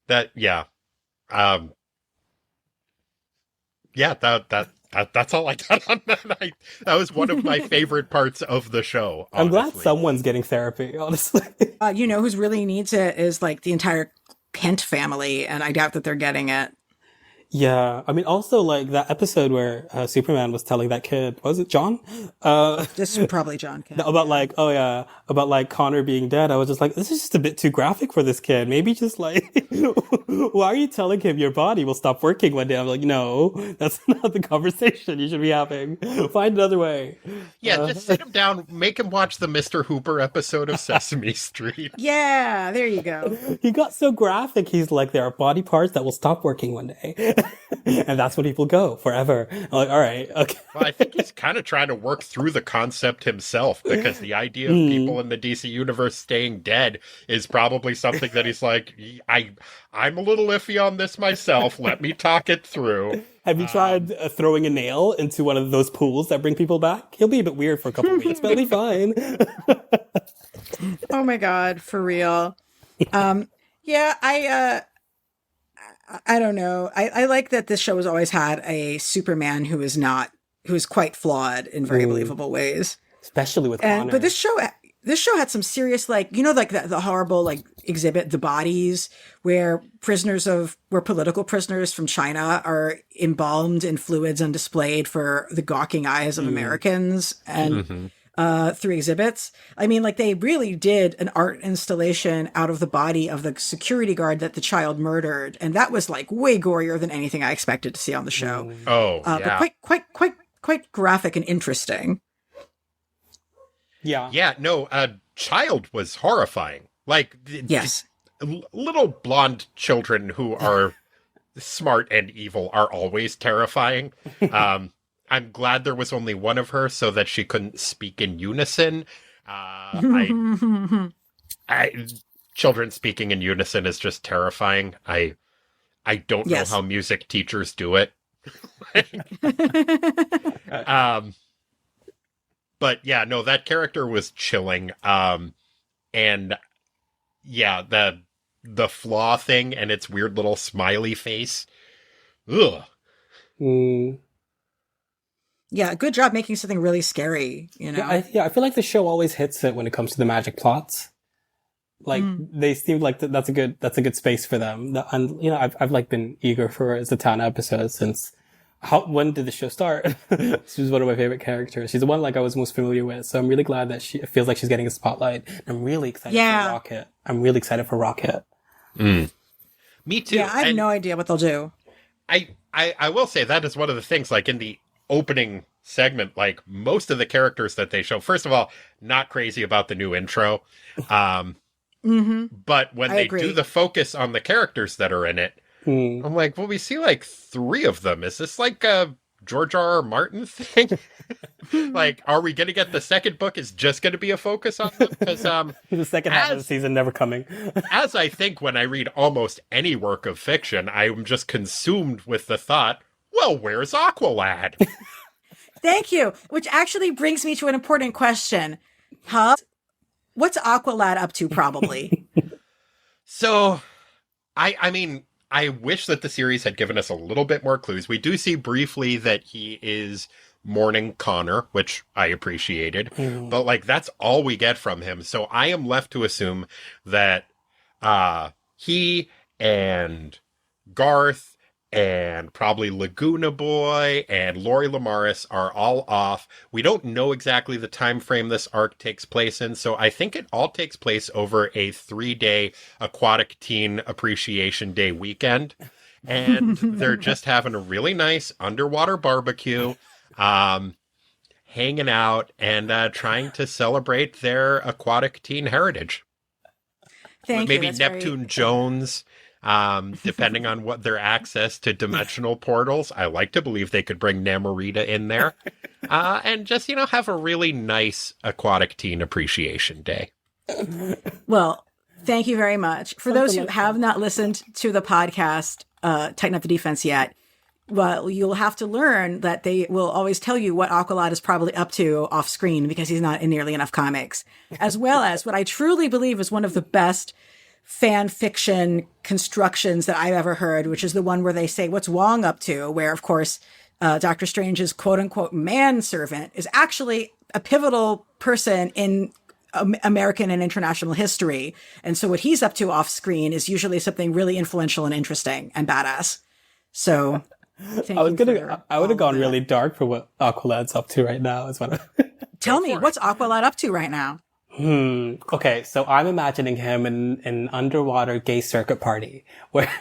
That's all I got on that. That was one of my favorite parts of the show. Honestly. I'm glad someone's getting therapy, honestly. Who's really needs it is like the entire Kent family, and I doubt that they're getting it. Yeah, I mean, also like that episode where Superman was telling that kid, was it John? This is probably John Kent. About like Connor being dead. I was just like, this is just a bit too graphic for this kid. Maybe just like, why are you telling him your body will stop working one day? I'm like, no, that's not the conversation you should be having. Find another way. Yeah, just sit him down, make him watch the Mr. Hooper episode of Sesame Street. Yeah, there you go. He got so graphic. He's like, there are body parts that will stop working one day. And that's when people go forever. I'm like, all right, okay. Well, I think he's kind of trying to work through the concept himself, because the idea of people in the DC universe staying dead is probably something that he's like, I'm a little iffy on this myself. Let me talk it through. Have you tried throwing a nail into one of those pools that bring people back? He'll be a bit weird for a couple of weeks, but he'll be fine. Oh my God, for real. I don't know. I like that this show has always had a Superman who is quite flawed in very believable ways. Especially with Connor. But this show had some serious, like, like the horrible, like, exhibit, the bodies where political prisoners from China are embalmed in fluids and displayed for the gawking eyes of Americans. And through exhibits. I mean, like, they really did an art installation out of the body of the security guard that the child murdered. And that was like way gorier than anything I expected to see on the show. Yeah. But quite graphic and interesting. Yeah. Yeah, no, child was horrifying. Like, yes. Little blonde children who are smart and evil are always terrifying. I'm glad there was only one of her so that she couldn't speak in unison. Children speaking in unison is just terrifying. I don't know how music teachers do it. But yeah, no, that character was chilling. And yeah, the flaw thing and its weird little smiley face. Ugh. Mm. Yeah, good job making something really scary, you know? I feel like the show always hits it when it comes to the magic plots. Like they seem like that's a good space for them. And you know, I've like been eager for a Zatanna episode since when did the show start? She was one of my favorite characters. She's the one like I was most familiar with. So I'm really glad that it feels like she's getting a spotlight. I'm really excited for Rocket. I'm really excited for Rocket. Me too. Yeah, I have no idea what they'll do. I will say that is one of the things, like in the opening segment, like most of the characters that they show, first of all, not crazy about the new intro. But when they do the focus on the characters that are in it, I'm like, well, we see like 3 of them. Is this like a George R.R. Martin thing? Like, are we going to get the second book is just going to be a focus on them? Because the second half of the season never coming. As I think when I read almost any work of fiction, I'm just consumed with the thought, well, where's Aqualad? Thank you. Which actually brings me to an important question. What's Aqualad up to, probably? So, I mean, I wish that the series had given us a little bit more clues. We do see briefly that he is mourning Connor, which I appreciated. But, like, that's all we get from him. So I am left to assume that he and Garth and probably Laguna Boy and Lori Lamaris are all off. We don't know exactly the time frame this arc takes place in, so I think it all takes place over a 3-day Aquatic Teen Appreciation Day weekend. And they're just having a really nice underwater barbecue, hanging out and trying to celebrate their aquatic teen heritage. Maybe Neptune Jones, depending on what their access to dimensional portals. I like to believe they could bring Namorita in there. And just, you know, have a really nice Aquatic Teen Appreciation Day. Well, thank you very much. For those who have not listened to the podcast, Tighten Up the Defense yet, well, you'll have to learn that they will always tell you what Aqualad is probably up to off screen because he's not in nearly enough comics, as well as what I truly believe is one of the best fan fiction constructions that I've ever heard, which is the one where they say, what's Wong up to? Where, of course, Doctor Strange's quote unquote manservant is actually a pivotal person in American and international history. And so what he's up to off screen is usually something really influential and interesting and badass. So I would have gone really dark for what Aqualad's up to right now. Tell me, what's Aqualad up to right now? Okay, so I'm imagining him in an underwater gay circuit party where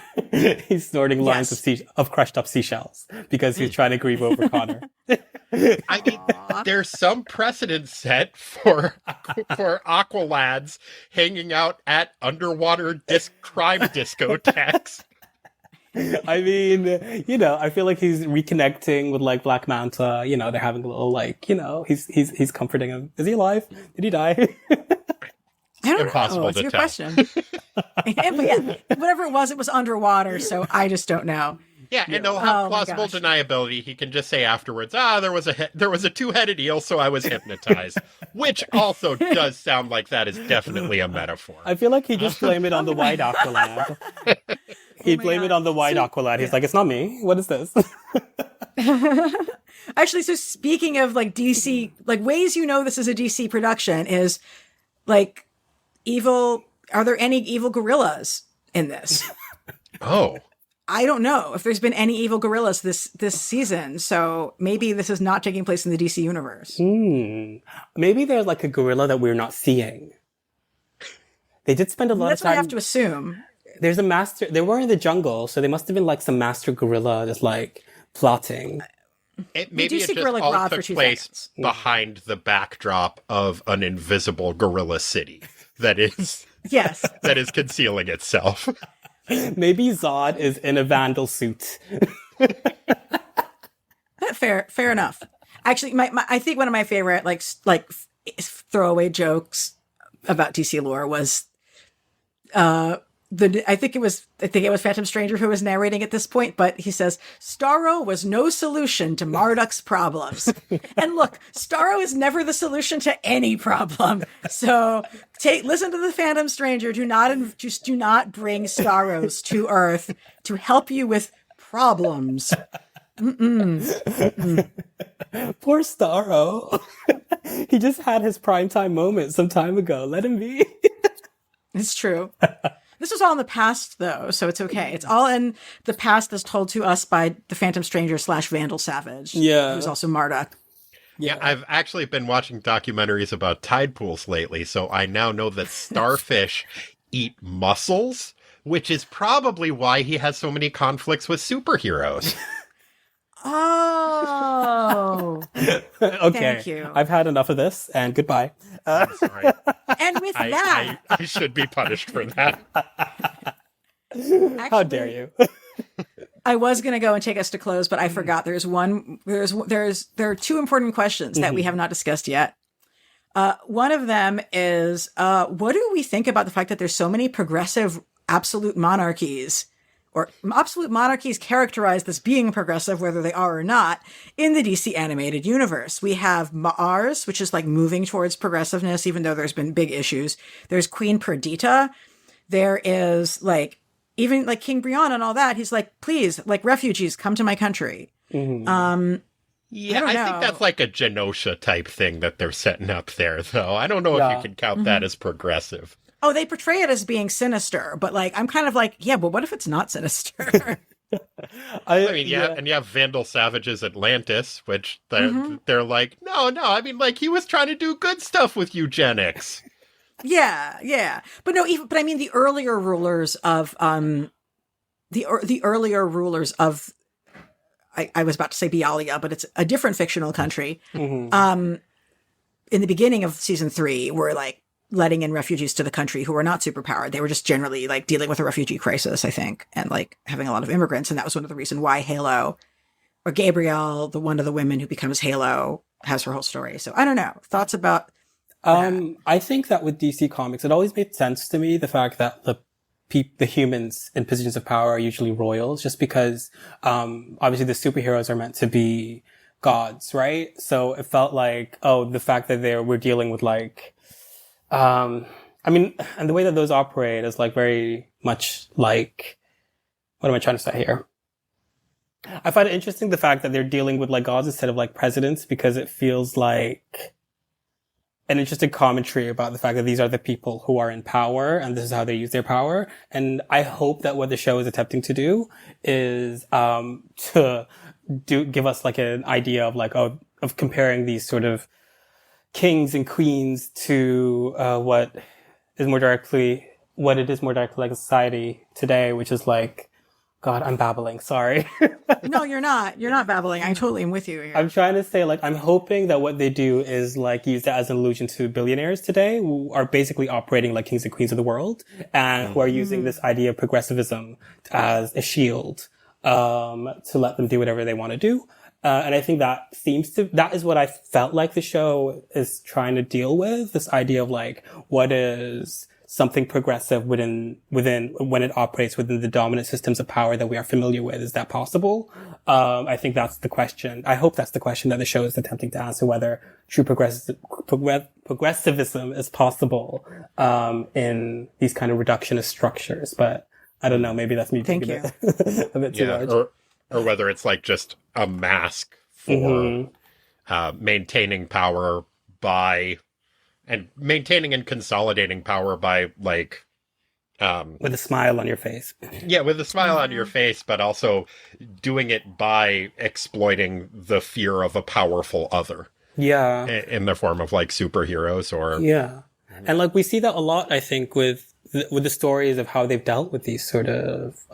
he's snorting lines of crushed up seashells because he's trying to grieve over Connor. I mean, there's some precedent set for Aqualads hanging out at underwater crime discotheques. I mean, you know, I feel like he's reconnecting with like Black Manta. You know, they're having a little like, you know, he's comforting him. Is he alive? Did he die? I don't Impossible know. It's to a good tell. question. But yeah, whatever it was underwater. So I just don't know. Yeah, and he'll have plausible deniability. He can just say afterwards, there was a 2-headed eel, so I was hypnotized. Which also does sound like that is definitely a metaphor. I feel like he just blamed it on the white Aqualad. He'd blame it on the white Aqualad. He's like, it's not me. What is this? Actually, so speaking of like DC, like ways you know this is a DC production is like are there any evil gorillas in this? Oh. I don't know if there's been any evil gorillas this season, so maybe this is not taking place in the DC universe. Maybe there's like a gorilla that we're not seeing. They did spend a lot of time. That's what I have to assume. There's a master. They were in the jungle, so they must have been like some master gorilla just like plotting. Maybe it just all took place behind the backdrop of an invisible gorilla city that is that is concealing itself. Maybe Zod is in a Vandal suit. Fair enough. Actually, I think one of my favorite like throwaway jokes about DC lore was, I think it was Phantom Stranger who was narrating at this point, but he says, Starro was no solution to Marduk's problems. And look, Starro is never the solution to any problem. So listen to the Phantom Stranger. Do not bring Starros to Earth to help you with problems. Poor Starro. He just had his primetime moment some time ago. Let him be. It's true. This was all in the past, though, so it's okay. It's all in the past as told to us by the Phantom Stranger / Vandal Savage. Yeah. Who's also Marduk. Yeah, I've actually been watching documentaries about tide pools lately, so I now know that starfish eat mussels, which is probably why he has so many conflicts with superheroes. Oh. Okay. Thank you. I've had enough of this, and goodbye. I'm sorry. And with that... I should be punished for that. Actually, how dare you? I was going to go and take us to close, but I forgot there are two important questions that we have not discussed yet. One of them is, what do we think about the fact that there's so many progressive absolute monarchies, or absolute monarchies characterized as being progressive, whether they are or not, in the DC animated universe? We have M'arzz, which is like moving towards progressiveness, even though there's been big issues. There's Queen Perdita. There is like, even like King Brion and all that. He's like, please, like refugees, come to my country. Mm-hmm. Yeah, I think that's like a Genosha type thing that they're setting up there, though. I don't know if you can count that as progressive. Oh, they portray it as being sinister, but like, I'm kind of like, yeah, but what if it's not sinister? I mean, and you have Vandal Savage's Atlantis, which they're like, no, I mean, like, he was trying to do good stuff with eugenics. Yeah. But no, but I mean, the earlier rulers of, I was about to say Bialia, but it's a different fictional country. In the beginning of season 3, were like letting in refugees to the country who were not superpowered. They were just generally like dealing with a refugee crisis, I think, and like having a lot of immigrants. And that was one of the reasons why Halo, or Gabrielle, one of the women who becomes Halo, has her whole story. So I don't know. Thoughts about I think that with DC Comics, it always made sense to me, the fact that the humans in positions of power are usually royals, just because, obviously the superheroes are meant to be gods, right? So it felt like, the fact that we're dealing with like, I mean, and the way that those operate is like very much like, what am I trying to say here? I find it interesting the fact that they're dealing with like gods instead of like presidents, because it feels like an interesting commentary about the fact that these are the people who are in power and this is how they use their power. And I hope that what the show is attempting to do is, give us like an idea of like, of comparing these sort of kings and queens to, what it is more directly like a society today, which is like, God, I'm babbling. Sorry. No, you're not. You're not babbling. I totally am with you here. I'm trying to say, like, I'm hoping that what they do is, like, use that as an allusion to billionaires today who are basically operating like kings and queens of the world and who are using this idea of progressivism as a shield, to let them do whatever they want to do. And I think that is what I felt like the show is trying to deal with, this idea of, like, what is something progressive within when it operates within the dominant systems of power that we are familiar with. Is that possible? I think that's the question. I hope that's the question that the show is attempting to answer, whether true progressivism is possible, in these kind of reductionist structures. But I don't know, maybe that's me being a bit too large. Or whether it's like just a mask for maintaining power and maintaining and consolidating power by like with a smile on your face. Yeah, with a smile on your face, but also doing it by exploiting the fear of a powerful other. Yeah. In the form of like superheroes or And like we see that a lot, I think, with the stories of how they've dealt with these sort of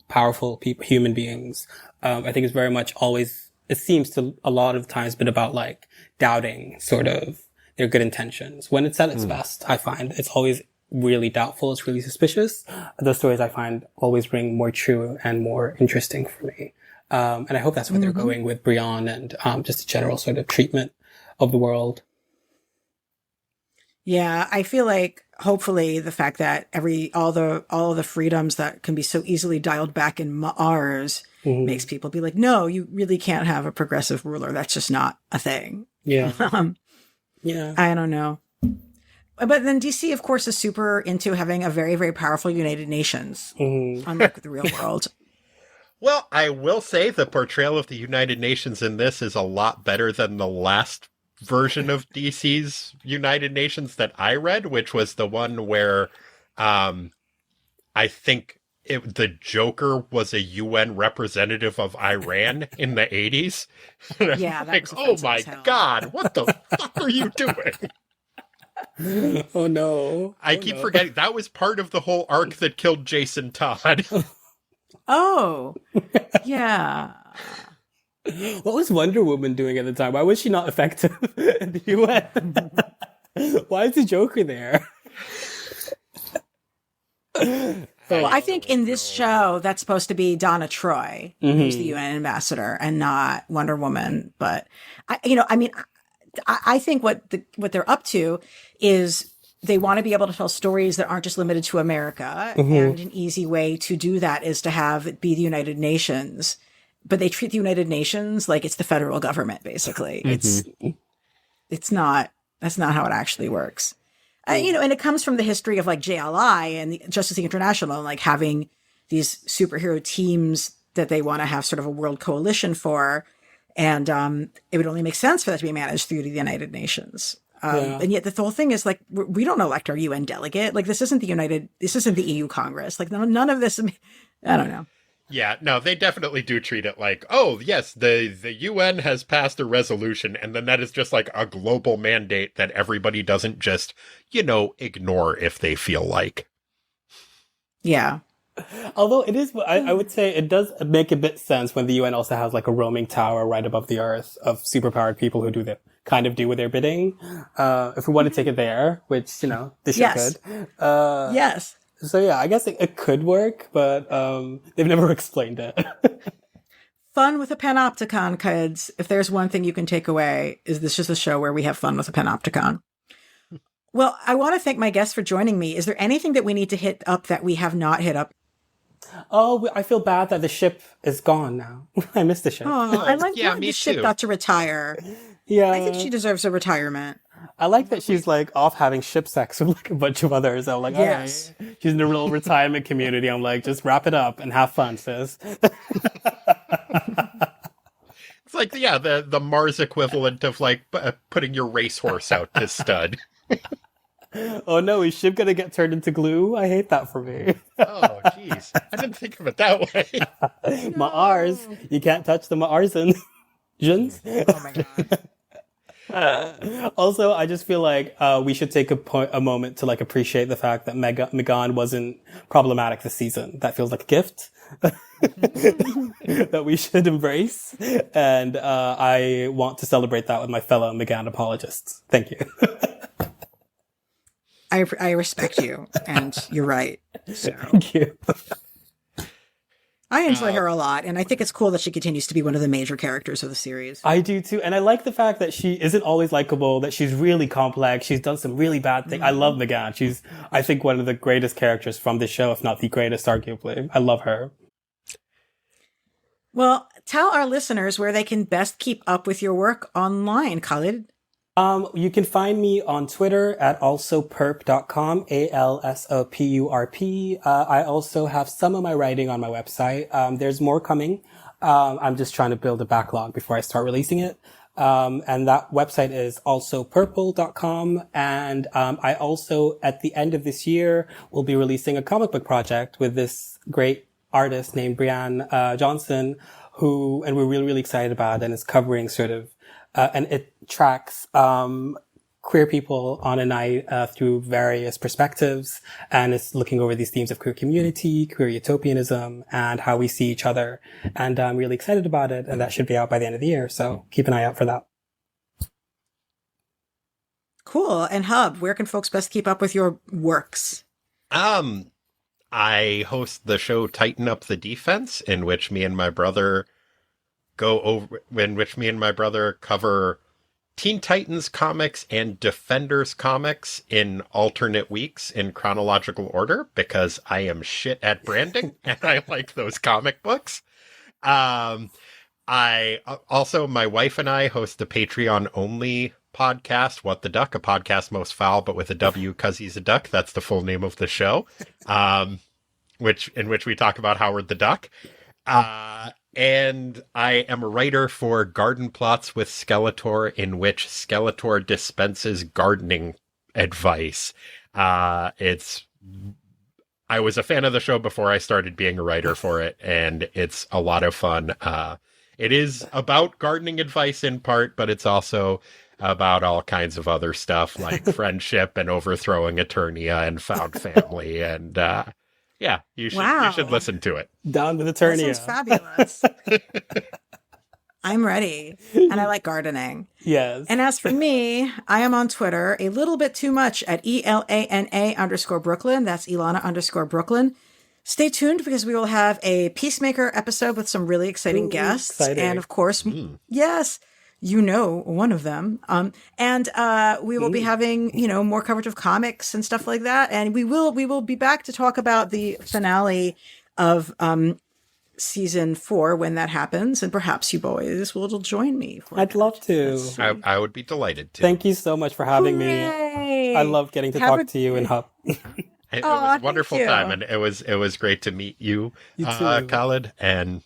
powerful human beings. I think it's very much always, it seems to a lot of times been about like doubting sort of their good intentions. When it's at its best, I find it's always really doubtful. It's really suspicious. Those stories I find always ring more true and more interesting for me. And I hope that's where they're going with Brion and just a general sort of treatment of the world. Yeah, I feel like hopefully the fact that all the freedoms that can be so easily dialed back in M'arzz makes people be like, no, you really can't have a progressive ruler. That's just not a thing. Yeah. Yeah. I don't know. But then DC, of course, is super into having a very, very powerful United Nations, unlike the real world. Well, I will say the portrayal of the United Nations in this is a lot better than the last version of DC's United Nations that I read, which was the one where I think the Joker was a UN representative of Iran in the 80s. Yeah, like, oh my God, what the fuck are you doing? Oh no. I keep forgetting that was part of the whole arc that killed Jason Todd. Oh, yeah. What was Wonder Woman doing at the time? Why was she not effective in the UN? Why is the Joker there? Well, I think in this show, that's supposed to be Donna Troy, who's the UN ambassador, and not Wonder Woman. But I think what they're up to is they want to be able to tell stories that aren't just limited to America. And an easy way to do that is to have it be the United Nations. But they treat the United Nations like it's the federal government, basically. That's not how it actually works. And it comes from the history of like JLI and the Justice League International, and like having these superhero teams that they want to have sort of a world coalition for. And it would only make sense for that to be managed through the United Nations. And yet the whole thing is like, we don't elect our UN delegate. Like, this isn't the EU Congress. Like, none of this, I don't know. Yeah, no, they definitely do treat it like, oh, yes, the UN has passed a resolution, and then that is just like a global mandate that everybody doesn't just, ignore if they feel like. Yeah. Although it is, I would say it does make a bit sense when the UN also has like a roaming tower right above the earth of superpowered people who do with their bidding. If we want to take it there, which, this show could. Yes. So yeah, I guess it could work, but they've never explained it. Fun with a panopticon, kids. If there's one thing you can take away, is this just a show where we have fun with a panopticon. Well, I want to thank my guests for joining me. Is there anything that we need to hit up that we have not hit up? Oh, I feel bad that the ship is gone now. I missed the ship. Oh, I like that the ship got to retire. Yeah. I think she deserves a retirement. I like that she's like off having ship sex with like a bunch of others. I'm like, yes. All right. She's in a real retirement community. I'm like, just wrap it up and have fun, sis. It's like, yeah, the M'arzz equivalent of like putting your racehorse out to stud. Oh no, is ship gonna get turned into glue? I hate that for me. Oh, jeez. I didn't think of it that way. M'arzz. You can't touch the M'arzz and Oh my God. Also, I just feel like we should take a moment to like appreciate the fact that M'gann wasn't problematic this season. That feels like a gift that we should embrace, and I want to celebrate that with my fellow M'gann apologists. Thank you. I respect you, and you're right. So. Thank you. I enjoy her a lot, and I think it's cool that she continues to be one of the major characters of the series. I do too, and I like the fact that she isn't always likable, that she's really complex, she's done some really bad things. I love M'gann. She's, I think, one of the greatest characters from this show, if not the greatest, arguably. I love her. Well, tell our listeners where they can best keep up with your work online, Khalid. You can find me on Twitter at alsoperp.com, ALSOPURP. I also have some of my writing on my website. There's more coming. I'm just trying to build a backlog before I start releasing it. And that website is alsopurple.com. And, I also, at the end of this year, will be releasing a comic book project with this great artist named Brianne, Johnson, and we're really, really excited about, and is covering sort of, and it tracks queer people on a night through various perspectives, and it's looking over these themes of queer community, queer utopianism, and how we see each other. And I'm really excited about it, and that should be out by the end of the year, so keep an eye out for that. Cool. And Hub, where can folks best keep up with your works? I host the show Tighten Up the Defense, in which me and my brother cover Teen Titans comics and Defenders comics in alternate weeks in chronological order because I am shit at branding and I like those comic books. I also, my wife and I host the Patreon only podcast, What the Duck, a podcast most foul, but with a W because he's a duck. That's the full name of the show, in which we talk about Howard the Duck. And I am a writer for Garden Plots with Skeletor, in which Skeletor dispenses gardening advice. I was a fan of the show before I started being a writer for it, and it's a lot of fun. It is about gardening advice in part, but it's also about all kinds of other stuff like friendship and overthrowing Eternia and found family. And yeah, you should listen to it. Down with Eternia. That sounds fabulous. I'm ready. And I like gardening. Yes. And as for me, I am on Twitter a little bit too much at ELANA_Brooklyn. That's Ilana_Brooklyn. Stay tuned because we will have a Peacemaker episode with some really exciting guests. Exciting. And of course, yes, you know, one of them. And we will be having, more coverage of comics and stuff like that. And we will be back to talk about the finale of season 4 when that happens. And perhaps you boys will join me. I'd love to. I would be delighted to. Thank you so much for having me. I love getting to talk to you and Hup. It was a wonderful time, and it was great to meet you, Khalid, and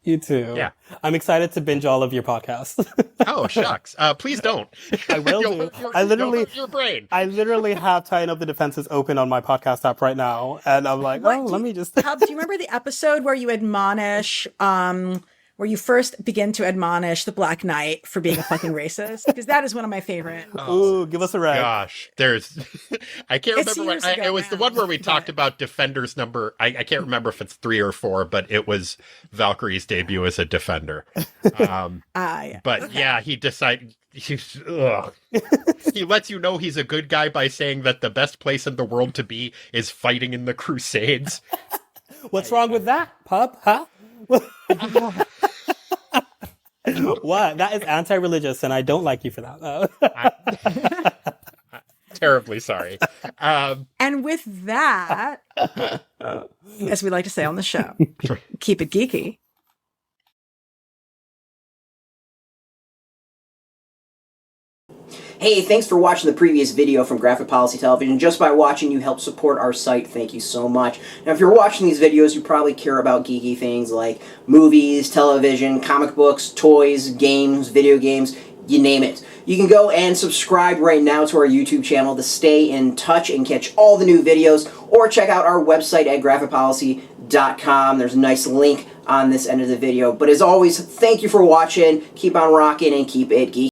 you too. Yeah, I'm excited to binge all of your podcasts. Oh shucks! Please don't. I will do. Your brain. I literally have Tying Up the Defenses open on my podcast app right now, and I'm like, let me just. Do you remember the episode where you admonish? Where you first begin to admonish the Black Knight for being a fucking racist? Because that is one of my favorite. Ooh, give us a rag. Gosh, I can't remember what, it was the one where we talked about Defenders number, I can't remember if it's 3 or 4, but it was Valkyrie's debut as a Defender. Yeah. But yeah, he decided, he lets you know he's a good guy by saying that the best place in the world to be is fighting in the Crusades. What's wrong with that, pup? Huh? What? That is anti-religious, and I don't like you for that. Terribly sorry. And with that, as we like to say on the show, keep it geeky. Hey, thanks for watching the previous video from Graphic Policy Television. Just by watching, you help support our site. Thank you so much. Now, if you're watching these videos, you probably care about geeky things like movies, television, comic books, toys, games, video games, you name it. You can go and subscribe right now to our YouTube channel to stay in touch and catch all the new videos, or check out our website at graphicpolicy.com. There's a nice link on this end of the video. But as always, thank you for watching. Keep on rocking and keep it geeky.